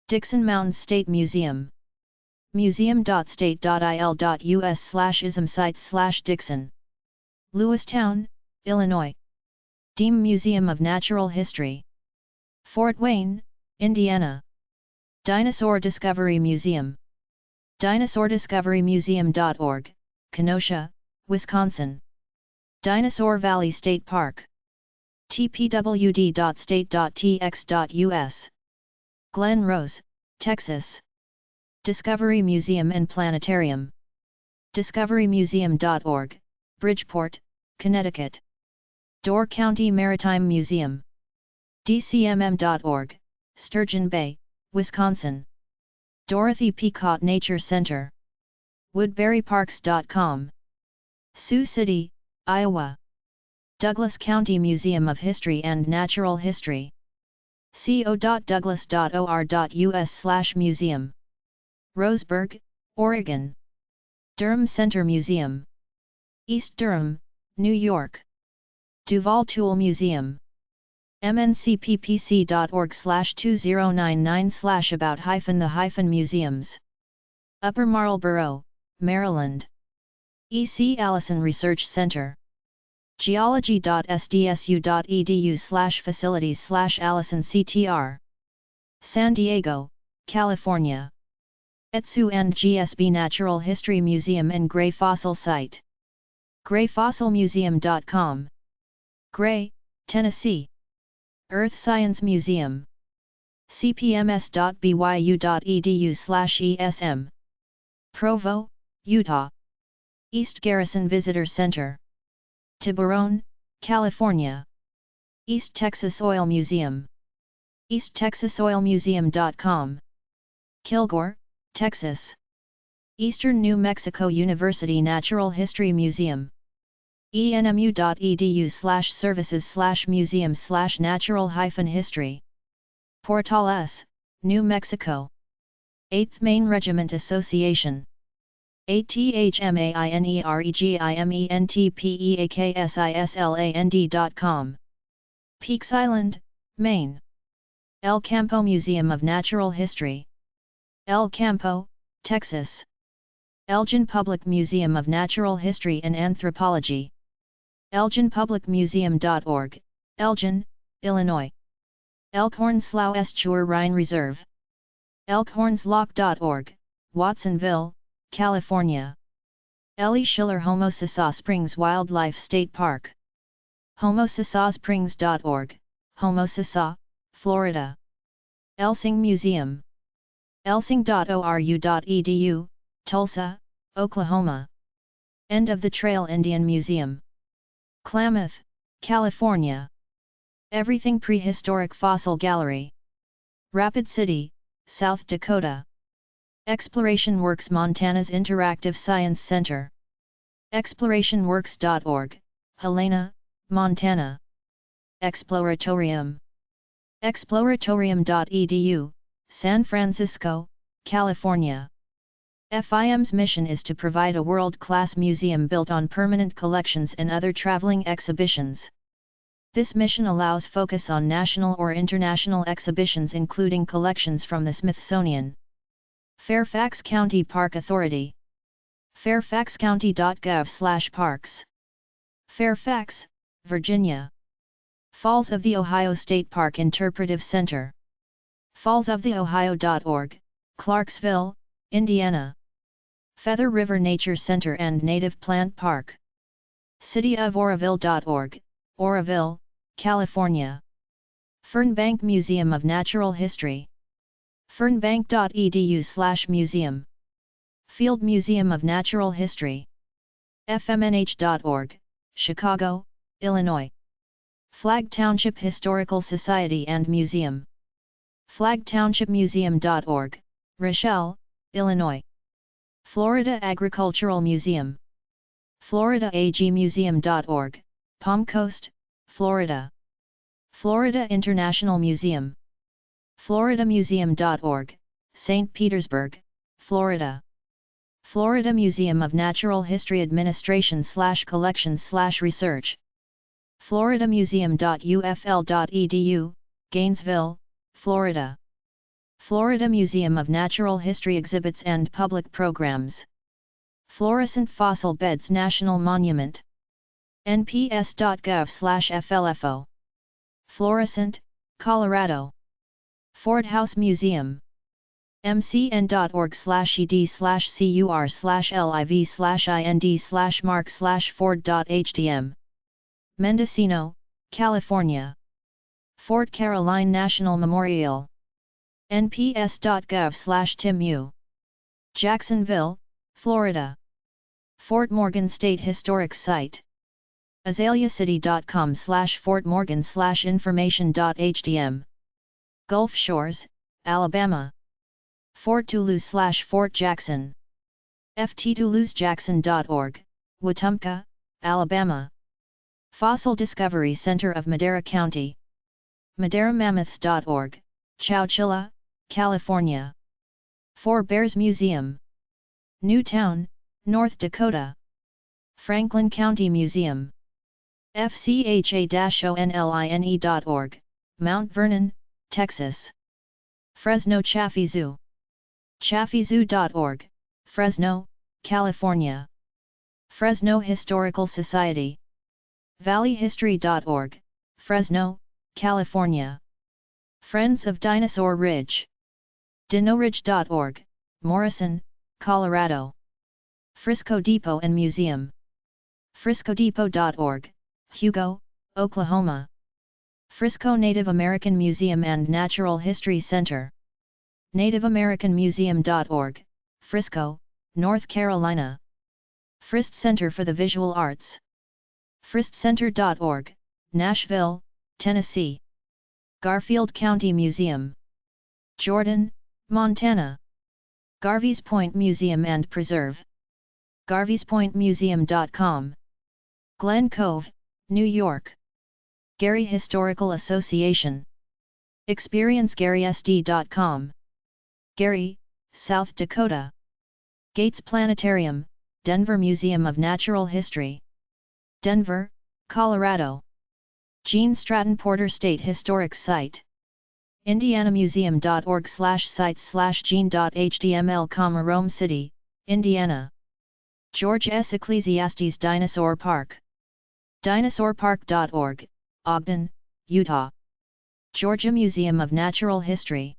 Dixon Mountains State Museum. museum.state.il.us/ismsites/Dixon. Lewistown, Illinois. Dean Museum of Natural History. Fort Wayne, Indiana. Dinosaur Discovery Museum. DinosaurDiscoveryMuseum.org, Kenosha, Wisconsin. Dinosaur Valley State Park. tpwd.state.tx.us. Glen Rose, Texas. Discovery Museum and Planetarium. DiscoveryMuseum.org, Bridgeport, Connecticut. Door County Maritime Museum. DCMM.org, Sturgeon Bay, Wisconsin. Dorothy Peacock Nature Center. WoodburyParks.com. Sioux City, Iowa. Douglas County Museum of History and Natural History. co.douglas.or.us/museum. Roseburg, Oregon. Durham Center Museum. East Durham, New York. Duval Tool Museum. mncppc.org/2099/about-the-museums. Upper Marlboro, Maryland. E.C. Allison Research Center. geology.sdsu.edu/facilities/AllisonCTR. San Diego, California. Etsu and GSB Natural History Museum and Gray Fossil Site. grayfossilmuseum.com. Gray, Tennessee. Earth Science Museum. cpms.byu.edu/esm. Provo, Utah. East Garrison Visitor Center. Tiburon, California. East Texas Oil Museum. easttexasoilmuseum.com. Kilgore, Texas. Eastern New Mexico University Natural History Museum. enmu.edu/services/museum/natural-history. Portales, New Mexico. 8th Maine Regiment Association. athmaneregimentipeaksisland.com. Peaks Island, Maine. El Campo Museum of Natural History. El Campo, Texas. Elgin Public Museum of Natural History and Anthropology. elginpublicmuseum.org, Elgin, Illinois. Elkhorn Slough Estuary Rhine Reserve. elkhornslock.org, Watsonville, California. Ellie Schiller Homosassa Springs Wildlife State Park. homosasasprings.org, Homosassa, Florida. Elsing Museum. elsing.oru.edu, Tulsa, Oklahoma. End of the Trail Indian Museum. Klamath, California. Everything Prehistoric Fossil Gallery. Rapid City, South Dakota. Exploration Works Montana's Interactive Science Center. explorationworks.org, Helena, Montana. Exploratorium. exploratorium.edu, San Francisco, California. FIM's mission is to provide a world-class museum built on permanent collections and other traveling exhibitions. This mission allows focus on national or international exhibitions including collections from the Smithsonian. Fairfax County Park Authority. fairfaxcounty.gov/parks. Fairfax, Virginia. Falls of the Ohio State Park Interpretive Center. fallsoftheohio.org, Clarksville, Indiana. Feather River Nature Center and Native Plant Park. cityoforoville.org, Oroville, California. Fernbank Museum of Natural History. fernbank.edu/museum. Field Museum of Natural History. fmnh.org, Chicago, Illinois. Flag Township Historical Society and Museum. flagtownshipmuseum.org, Rochelle, Illinois. Florida Agricultural Museum. floridaagmuseum.org, Palm Coast, Florida. Florida International Museum. floridamuseum.org, St. Petersburg, Florida. Florida Museum of Natural History Administration/Collections/Research. floridamuseum.ufl.edu, Gainesville, Florida. Florida Museum of Natural History Exhibits and Public Programs. Florescent Fossil Beds National Monument. nps.gov/flfo. Florescent, Colorado. Ford House Museum. mcn.org/ed/cur/liv/ind/mark/ford.htm. Mendocino, California. Fort Caroline National Memorial. nps.gov/timu. Jacksonville, Florida. Fort Morgan State Historic Site. azaleacity.com/fortmorgan/information.htm. Gulf Shores, Alabama. Fort Toulouse/Fort Jackson. fttoulousejackson.org, Wetumpka, Alabama. Fossil Discovery Center of Madera County. MaderaMammoths.org, Chowchilla, California. Four Bears Museum. Newtown, North Dakota. Franklin County Museum. fcha-online.org, Mount Vernon, Texas. Fresno Chaffee Zoo. chaffeezoo.org, Fresno, California. Fresno Historical Society. valleyhistory.org, Fresno, California. Friends of Dinosaur Ridge. dinoridge.org, Morrison, Colorado. Frisco Depot and Museum. friscodepot.org, Hugo, Oklahoma. Frisco Native American Museum and Natural History Center. nativeamericanmuseum.org, Frisco, North Carolina. Frist Center for the Visual Arts. fristcenter.org, Nashville, Tennessee. Garfield County Museum. Jordan, Montana. Garvey's Point Museum and Preserve. garveyspointmuseum.com. Glen Cove, New York. Gary Historical Association. ExperienceGarySD.com. Gary, South Dakota. Gates Planetarium, Denver Museum of Natural History. Denver, Colorado. Gene Stratton Porter State Historic Site. indianamuseum.org/sites/gene.html, Rome City, Indiana. George S. Ecclesiastes Dinosaur Park. dinosaurpark.org, Ogden, Utah. Georgia Museum of Natural History.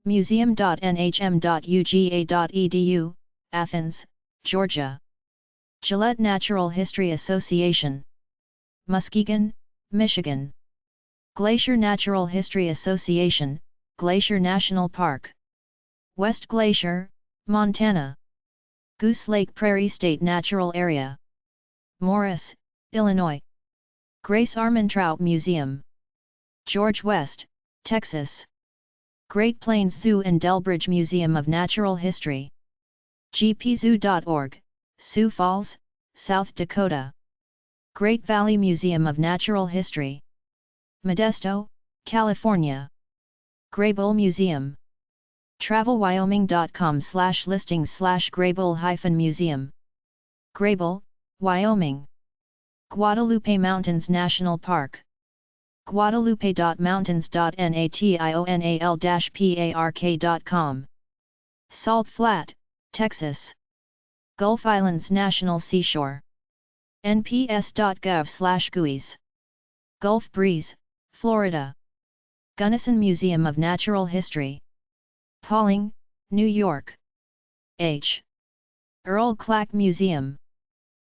museum.nhm.uga.edu, Athens, Georgia. Gillette Natural History Association. Muskegon, Michigan. Glacier Natural History Association, Glacier National Park. West Glacier, Montana. Goose Lake Prairie State Natural Area. Morris, Illinois. Grace Armand Trout Museum. George West, Texas. Great Plains Zoo and Delbridge Museum of Natural History. gpzoo.org, Sioux Falls, South Dakota. Great Valley Museum of Natural History. Modesto, California. Graybull Museum. travelwyoming.com/listings/graybull-museum. Graybull, Wyoming. Guadalupe Mountains National Park. guadalupe.mountains.national-park.com. Salt Flat, Texas. Gulf Islands National Seashore. nps.gov/GUIs. Gulf Breeze, Florida. Gunnison Museum of Natural History. Pawling, New York. H. Earl Clack Museum.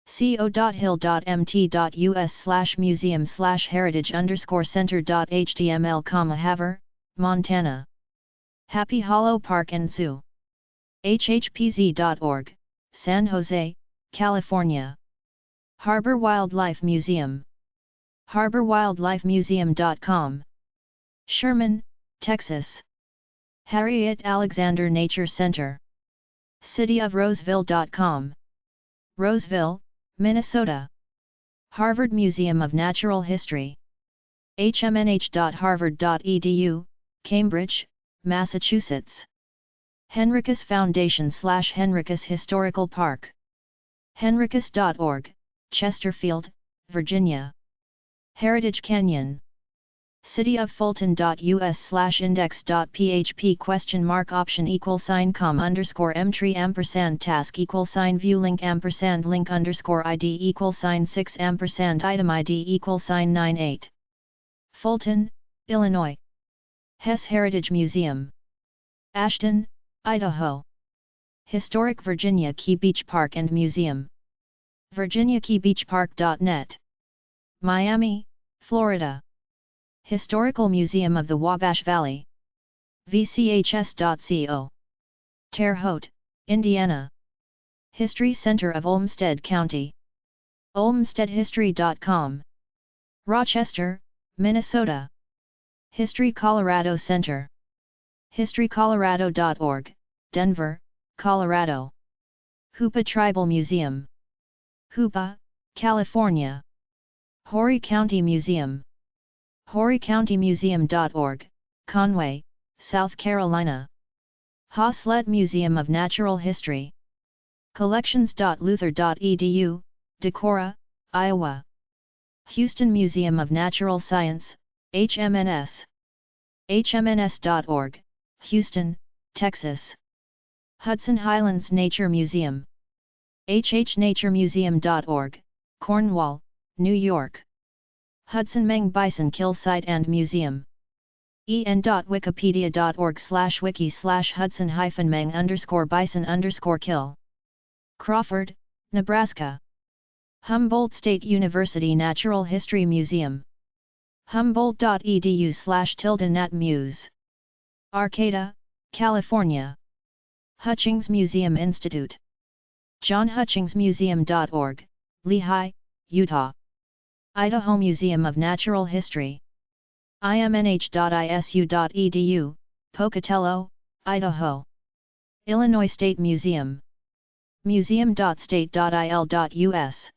co.hill.mt.us/museum/heritage_center.html, Havre, Montana. Happy Hollow Park and Zoo. hhpz.org, San Jose, California. Harbor Wildlife Museum. harborwildlifemuseum.com. Sherman, Texas. Harriet Alexander Nature Center. cityofroseville.com. Roseville, Minnesota. Harvard Museum of Natural History. hmnh.harvard.edu, Cambridge, Massachusetts. Henricus Foundation / Henricus Historical Park. Henricus.org, Chesterfield, Virginia. Heritage Canyon. City of Fulton.us/index.php $?option=com_mtree #task =view link &link _id =6 #item id =98. Fulton, Illinois. Hess Heritage Museum. Ashton, Idaho. Historic Virginia Key Beach Park and Museum. virginiakeybeachpark.net. Miami, Florida. Historical Museum of the Wabash Valley. vchs.co. Terre Haute, Indiana. History Center of Olmsted County. olmstedhistory.com. Rochester, Minnesota. History Colorado Center. historycolorado.org, Denver, Colorado. Hoopa Tribal Museum. Hoopa, California. Horry County Museum. horrycountymuseum.org, Conway, South Carolina. Haslet Museum of Natural History. collections.luther.edu, Decorah, Iowa. Houston Museum of Natural Science, HMNS. hmns.org, Houston, Texas. Hudson Highlands Nature Museum. hhnaturemuseum.org, Cornwall, New York. Hudson Meng Bison Kill Site and Museum. en.wikipedia.org/wiki/Hudson-Meng_bison_kill. Crawford, Nebraska. Humboldt State University Natural History Museum. humboldt.edu/natmuse. Arcata, California. Hutchings Museum Institute. johnhutchingsmuseum.org, Lehigh, Utah. Idaho Museum of Natural History. imnh.isu.edu, Pocatello, Idaho. Illinois State Museum. museum.state.il.us.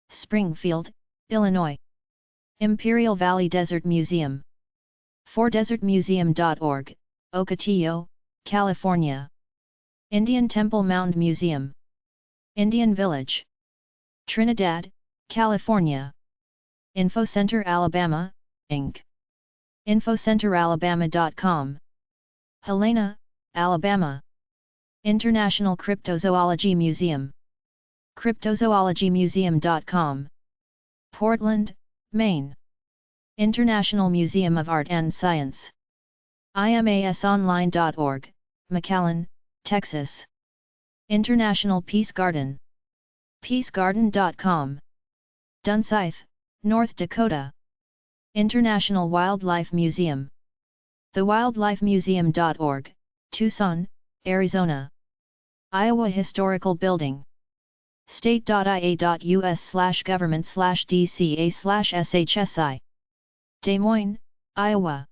Springfield, Illinois. Imperial Valley Desert Museum. fordesertmuseum.org, Ocotillo, California. Indian Temple Mound Museum. Indian Village. Trinidad, California. InfoCenter Alabama, Inc. InfoCenterAlabama.com. Helena, Alabama. International Cryptozoology Museum. Cryptozoologymuseum.com. Portland, Maine. International Museum of Art and Science. imasonline.org, McAllen, Texas. International Peace Garden. peacegarden.com. Dunsife, North Dakota. International Wildlife Museum. thewildlifemuseum.org, Tucson, Arizona. Iowa Historical Building. state.ia.us/government/dca/shsi. Des Moines, Iowa.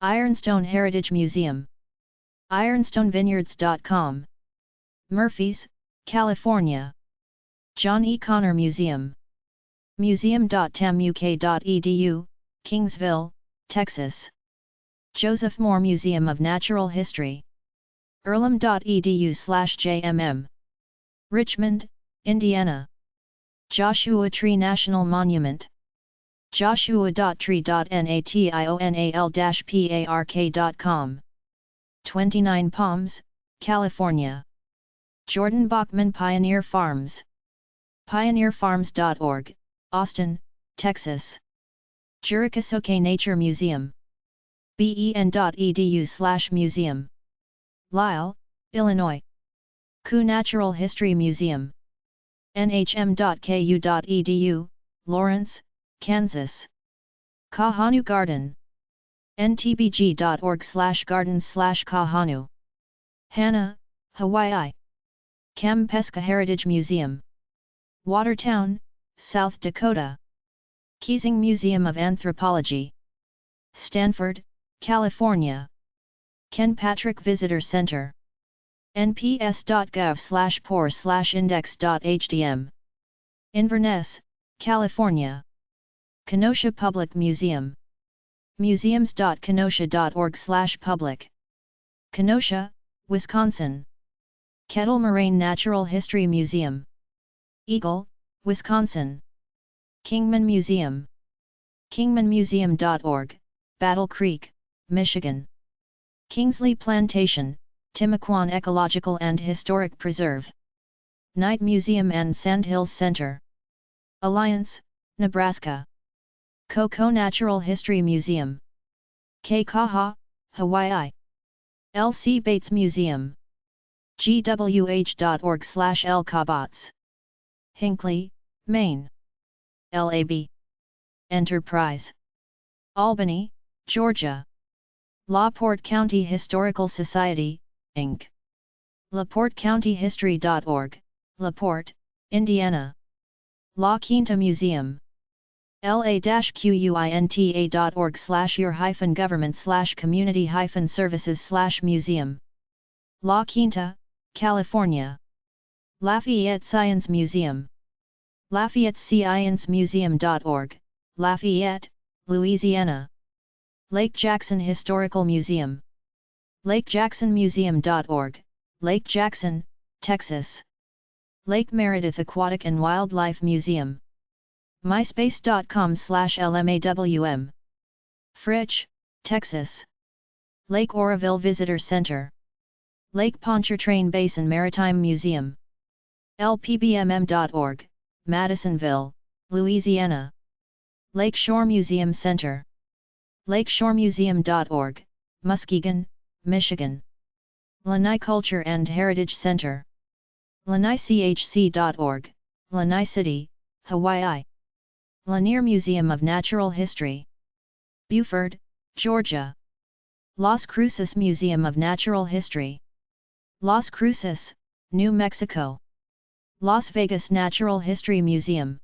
Ironstone Heritage Museum. ironstonevineyards.com. Murphys, California. John E. Connor Museum. museum.tamuk.edu, Kingsville, Texas. Joseph Moore Museum of Natural History. earlham.edu/jmm. Richmond, Indiana. Joshua Tree National Monument. joshua.tree.national-park.com. 29 Palms, California. Jordan Bachman Pioneer Farms. pioneerfarms.org, Austin, Texas. Juricasoke Nature Museum. ben.edu/museum. Lisle, Illinois. Kew Natural History Museum. nhm.ku.edu, Lawrence, Kansas. Kahanu Garden. ntbg.org/gardens/kahanu. Hana, Hawaii. Kampeska Heritage Museum. Watertown, South Dakota. Keesing Museum of Anthropology. Stanford, California. Ken Patrick Visitor Center. nps.gov/por/index.hdm. Inverness, California. Kenosha Public Museum. museums.kenosha.org/public. Kenosha, Wisconsin. Kettle Moraine Natural History Museum. Eagle, Wisconsin. Kingman Museum. kingmanmuseum.org, Battle Creek, Michigan. Kingsley Plantation, Timucuan Ecological and Historic Preserve. Knight Museum and Sandhills Center. Alliance, Nebraska. Cocoa Natural History Museum. Kaha, Hawaii. L.C. Bates Museum. gwh.org/lcabots. Hinckley, Maine. LAB. Enterprise. Albany, Georgia. LaPorte County Historical Society, Inc. LaPorteCountyHistory.org, LaPorte, Indiana. La Quinta Museum. la-quinta.org/your-government/community-services/museum. La Quinta, California. Lafayette Science Museum. LafayetteScienceMuseum.org, Lafayette, Louisiana. Lake Jackson Historical Museum. LakeJacksonMuseum.org, Lake Jackson, Texas. Lake Meredith Aquatic and Wildlife Museum. myspace.com/lmawm. Fritch, Texas. Lake Oroville Visitor Center. Lake Pontchartrain Basin Maritime Museum. lpbmm.org, Madisonville, Louisiana. Lakeshore Museum Center. lakeshoremuseum.org, Muskegon, Michigan. Lanai Culture and Heritage Center. lanaichc.org, Lanai City, Hawaii. Lanier Museum of Natural History. Buford, Georgia. Las Cruces Museum of Natural History. Las Cruces, New Mexico. Las Vegas Natural History Museum.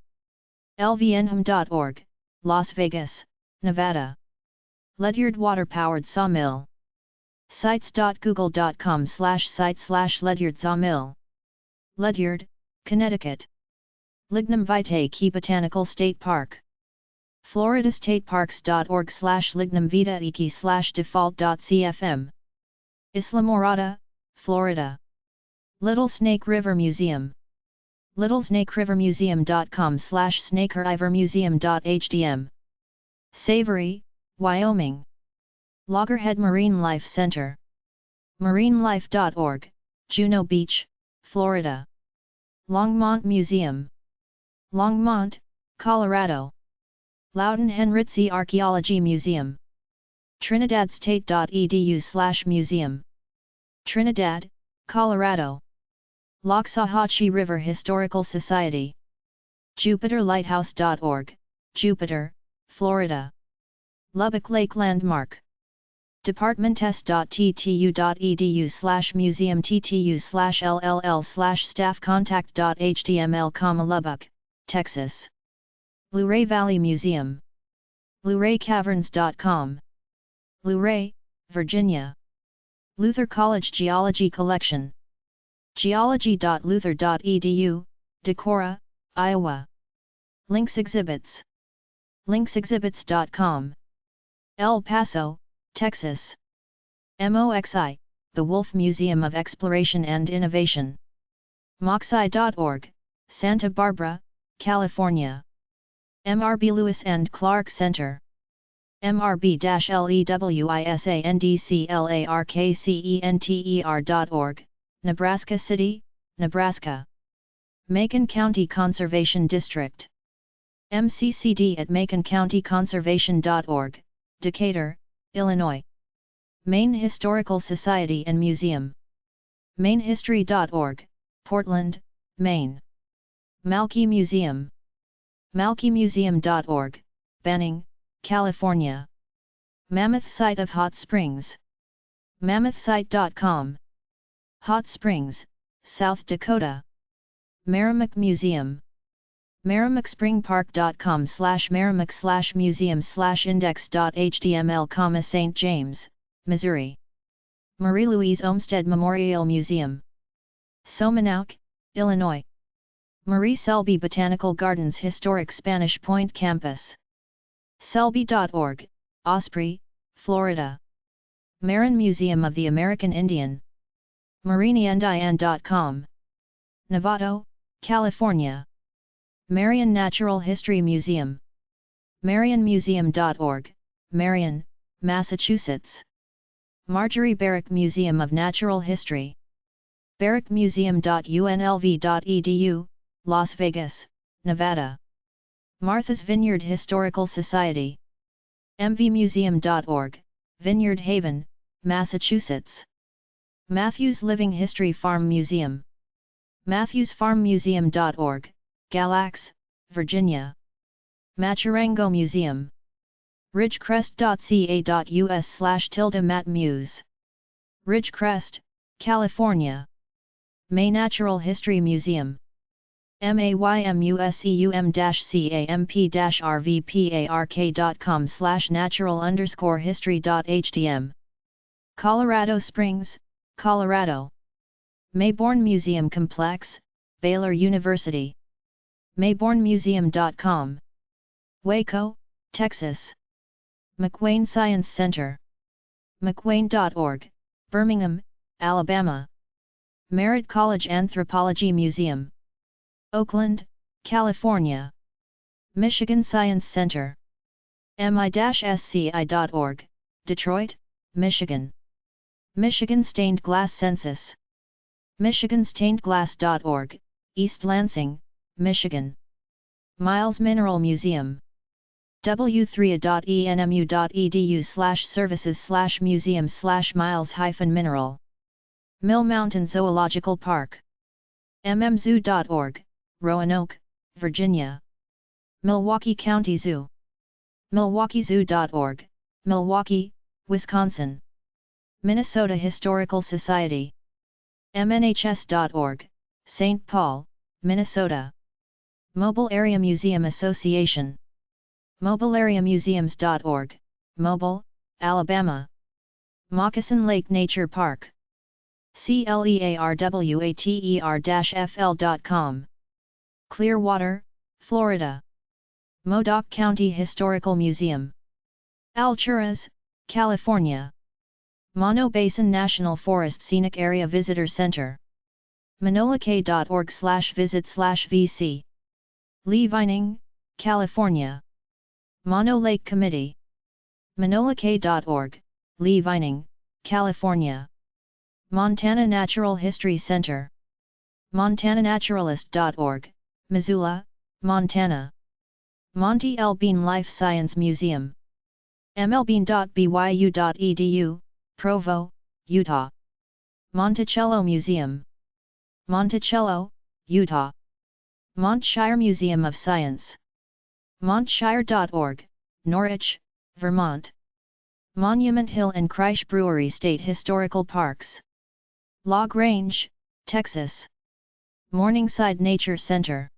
lvnhum.org, Las Vegas, Nevada. Ledyard Water-Powered Sawmill. sites.google.com/site/Ledyard Sawmill. Ledyard, Connecticut. Lignum Vitae Key Botanical State Park. FloridaStateParks.org/Lignum Vitae Key/default.cfm. Islamorada, Florida. Little Snake River Museum. littlesnakerivermuseum.com/snakerivermuseum.hdm. Savory, Wyoming. Loggerhead Marine Life Center. marinelife.org, Juno Beach, Florida. Longmont Museum. Longmont, Colorado. Loudon Henritze Archaeology Museum. trinidadState.edu/museum. Trinidad, Colorado. Loxahatchee River Historical Society. JupiterLighthouse.org, Jupiter, Florida. Lubbock Lake Landmark. departmenttest.ttu.edu/museum/ttu/LLL/staffcontact.html, Lubbock, Texas. Luray Valley Museum. LurayCaverns.com. Luray, Virginia. Luther College Geology Collection. geology.luther.edu, Decorah, Iowa. Links Exhibits. linksexhibits.com. El Paso, Texas. MOXI, the Wolf Museum of Exploration and Innovation. moxi.org, Santa Barbara, California. MRB Lewis and Clark Center. mrb-lewisandclarkcenter.org, Nebraska City, Nebraska. Macon County Conservation District. mccd@maconcountyconservation.org, Decatur, Illinois. Maine Historical Society and Museum. mainehistory.org, Portland, Maine. Malky Museum. malkymuseum.org, Banning, California. Mammoth Site of Hot Springs. mammothsite.com. Hot Springs, South Dakota. Merrimack Museum. merrimack/museum/index.html, St. James, Missouri. Marie Louise Olmsted Memorial Museum. Somonauk, Illinois. Marie Selby Botanical Gardens Historic Spanish Point Campus. Selby.org, Osprey, Florida. Marin Museum of the American Indian. Mariniandian.com. Novato, California. Marion Natural History Museum. MarionMuseum.org, Marion, Massachusetts. Marjorie Barrick Museum of Natural History. barrickmuseum.unlv.edu, Las Vegas, Nevada. Martha's Vineyard Historical Society. mvmuseum.org, Vineyard Haven, Massachusetts. Matthews Living History Farm Museum. matthewsfarmmuseum.org, Galax, Virginia. Machurango Museum. ridgecrest.ca.us/matmuse. Ridgecrest, California. May Natural History Museum. maymuseum-camp-rvpark.com/natural_history.htm. Colorado Springs, Colorado. Mayborn Museum Complex, Baylor University. maybornmuseum.com. Waco, Texas. McWane Science Center. mcwane.org, Birmingham, Alabama. Merritt College Anthropology Museum. Oakland, California. Michigan Science Center. mi-sci.org, Detroit, Michigan. Michigan Stained Glass Census. michiganstainedglass.org, East Lansing, Michigan. Miles Mineral Museum. w3.enmu.edu/services/museum/miles-mineral. Mill Mountain Zoological Park. mmzoo.org, Roanoke, Virginia. Milwaukee County Zoo. milwaukeezoo.org, Milwaukee, Wisconsin. Minnesota Historical Society. mnhs.org, St. Paul, Minnesota. Mobile Area Museum Association. mobileareamuseums.org, Mobile, Alabama. Moccasin Lake Nature Park. clearwater-fl.com. Clearwater, Florida. Modoc County Historical Museum. Alturas, California. Mono Basin National Forest Scenic Area Visitor Center. manolak.org/visit/vc. Lee Vining, California. Mono Lake Committee. manolak.org, Lee Vining, California. Montana Natural History Center. montananaturalist.org, Missoula, Montana. Monte Elbean Life Science Museum. mlbean.byu.edu, Provo, Utah. Monticello Museum. Monticello, Utah. Montshire Museum of Science. montshire.org, Norwich, Vermont. Monument Hill and Kreische Brewery State Historical Parks. Log Range, Texas. Morningside Nature Center.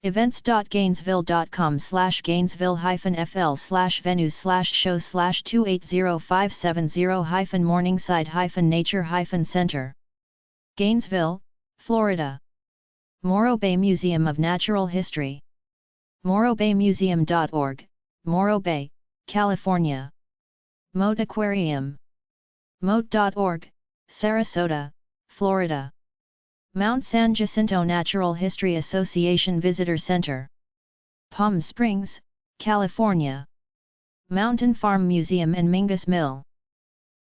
events.gainesville.com/gainesville-fl/venues/show/280-570-morningside-nature-center. Gainesville, Florida. Morro Bay Museum of Natural History. morrobaymuseum.org, Morro Bay, California. Mote Aquarium. mote.org, Sarasota, Florida. Mount San Jacinto Natural History Association Visitor Center. Palm Springs, California. Mountain Farm Museum and Mingus Mill.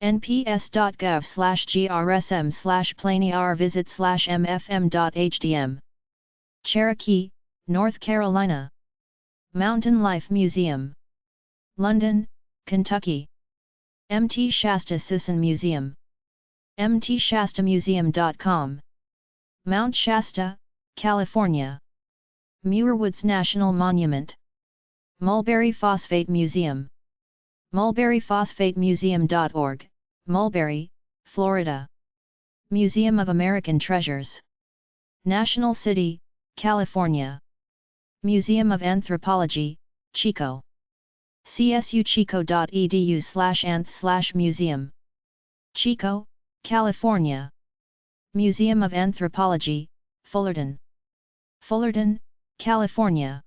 nps.gov/grsm/planearvisit/mfm.hdm. Cherokee, North Carolina. Mountain Life Museum. London, Kentucky. Mt. Shasta Sisson Museum. mtshastamuseum.com. Mount Shasta, California. Muir Woods National Monument. Mulberry Phosphate Museum. mulberryphosphatemuseum.org, Mulberry, Florida. Museum of American Treasures. National City, California. Museum of Anthropology, Chico. csuchico.edu/anth/museum. Chico, California. Museum of Anthropology, Fullerton. Fullerton, California.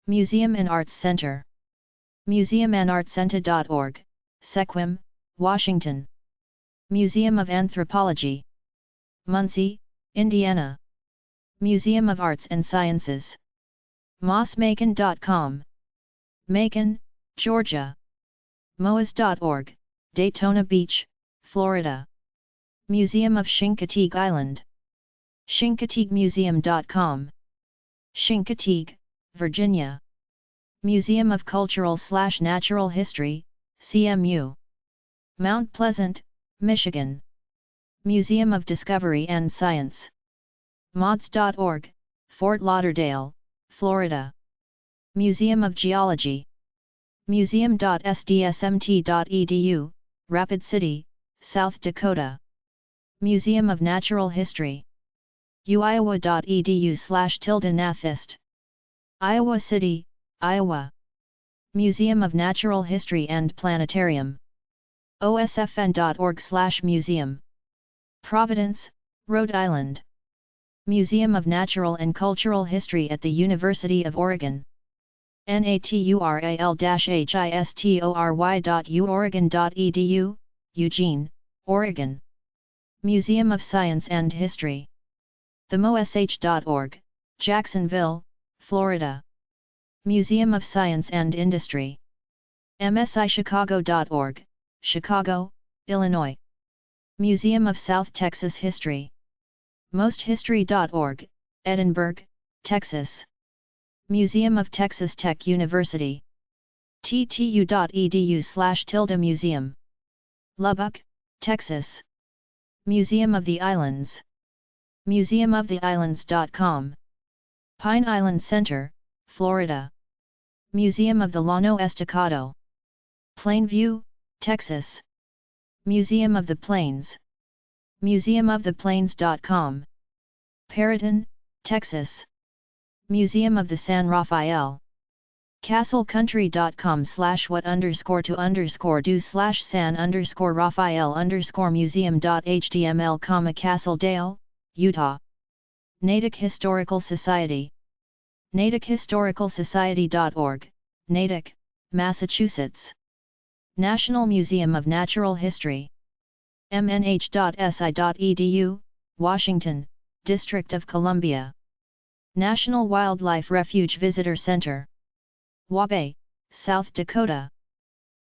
Museum and Arts Center. museumandartcenter.org, Sequim, Washington. Museum of Anthropology. Muncie, Indiana. Museum of Arts and Sciences. mossmacon.com. Macon, Georgia. moas.org, Daytona Beach, Florida. Museum of Chincoteague Island. ChincoteagueMuseum.com. Chincoteague, Virginia. Museum of Cultural/Natural History, CMU. Mount Pleasant, Michigan. Museum of Discovery and Science. mods.org, Fort Lauderdale, Florida. Museum of Geology. museum.sdsmt.edu, Rapid City, South Dakota. Museum of Natural History. uiowa.edu/Nathist. Iowa City, Iowa. Museum of Natural History and Planetarium. osfn.org/museum. Providence, Rhode Island. Museum of Natural and Cultural History at the University of Oregon. natural-history.uoregon.edu, Eugene, Oregon. Museum of Science and History. themosh.org, Jacksonville, Florida. Museum of Science and Industry. msichicago.org, Chicago, Illinois. Museum of South Texas History. mosthistory.org, Edinburgh, Texas. Museum of Texas Tech University. ttu.edu/museum. Lubbock, Texas. Museum of the Islands. museumoftheislands.com. Pine Island Center, Florida. Museum of the Llano Estacado. Plainview, Texas. Museum of the Plains. museumoftheplains.com. Perryton, Texas. Museum of the San Rafael. castleCountry.com/what_do/san_Rafael_museum.html, Castledale, Utah. Natick Historical Society. natickhistoricalsociety.org, Natick, Massachusetts. National Museum of Natural History. mnh.si.edu, Washington, District of Columbia. National Wildlife Refuge Visitor Center. Waubay, South Dakota.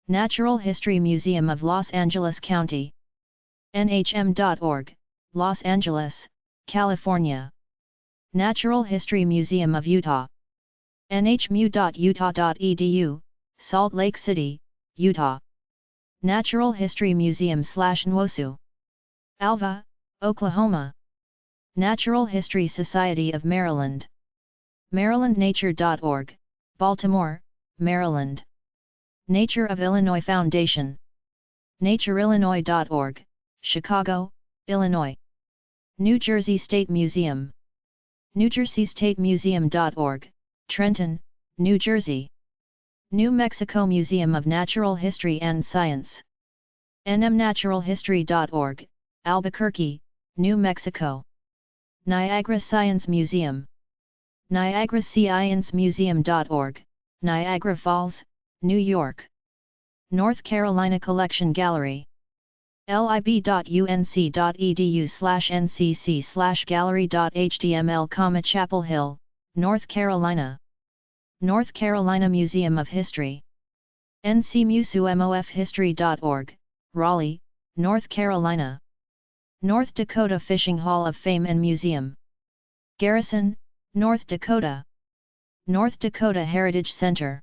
Natural History Museum of Los Angeles County. nhm.org, Los Angeles, California. Natural History Museum of Utah. nhmu.utah.edu, Salt Lake City, Utah. Natural History Museum/NWOSU. Alva, Oklahoma. Natural History Society of Maryland. marylandnature.org, Baltimore, Maryland. Nature of Illinois Foundation. natureillinois.org, Chicago, Illinois. New Jersey State Museum. NewJerseyStateMuseum.org, Trenton, New Jersey. New Mexico Museum of Natural History and Science. nmnaturalhistory.org, Albuquerque, New Mexico. Niagara Science Museum. NiagaraScienceMuseum.org, Niagara Falls, New York. North Carolina Collection Gallery. lib.unc.edu/ncc/gallery.html, Chapel Hill, North Carolina. North Carolina Museum of History. ncmusumofhistory.org, Raleigh, North Carolina. North Dakota Fishing Hall of Fame and Museum. Garrison, North Dakota. North Dakota Heritage Center.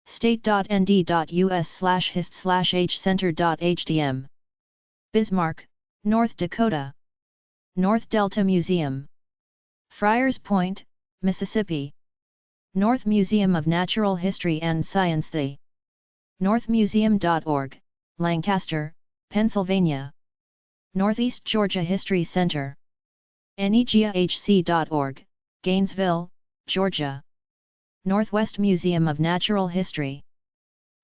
state.nd.us/hist/hcenter.htm. Bismarck, North Dakota. North Delta Museum. Friars Point, Mississippi. North Museum of Natural History and Science. The northmuseum.org, Lancaster, Pennsylvania. Northeast Georgia History Center. negahc.org, Gainesville, Georgia. Northwest Museum of Natural History.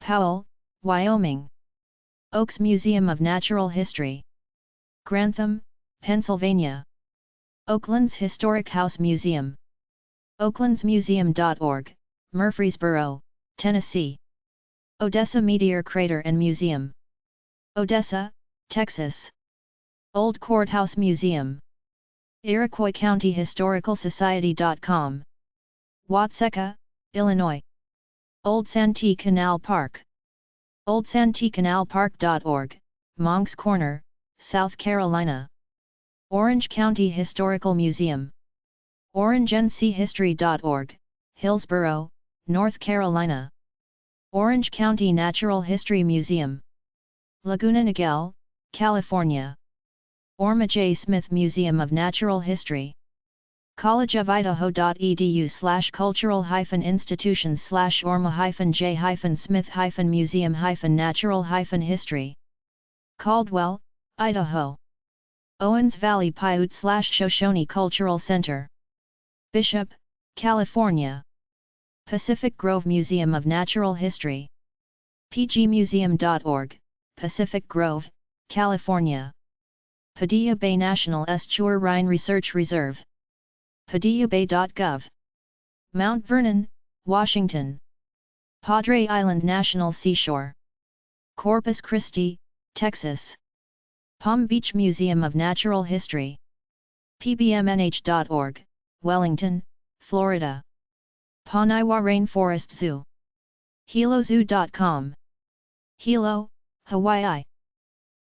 Powell, Wyoming. Oaks Museum of Natural History. Grantham, Pennsylvania. Oakland's Historic House Museum. oaklandsmuseum.org, Murfreesboro, Tennessee. Odessa Meteor Crater and Museum. Odessa, Texas. Old Courthouse Museum. Iroquois County Historical Society.com. Watseka, Illinois. Old Santee Canal Park. OldSanteeCanalPark.org, Moncks Corner, South Carolina. Orange County Historical Museum. OrangeNCHistory.org, Hillsborough, North Carolina. Orange County Natural History Museum. Laguna Niguel, California. Orma J. Smith Museum of Natural History. collegeofidaho.edu/cultural-institutions/orma-j-smith-museum-natural-history. Caldwell, Idaho. Owens Valley Paiute/Shoshone Cultural Center. Bishop, California. Pacific Grove Museum of Natural History. pgmuseum.org, Pacific Grove, California. Padilla Bay National Estuarine Research Reserve. PadillaBay.gov. Mount Vernon, Washington. Padre Island National Seashore. Corpus Christi, Texas. Palm Beach Museum of Natural History. pbmnh.org, Wellington, Florida. Paniwa Rainforest Zoo. HiloZoo.com. Hilo, Hawaii.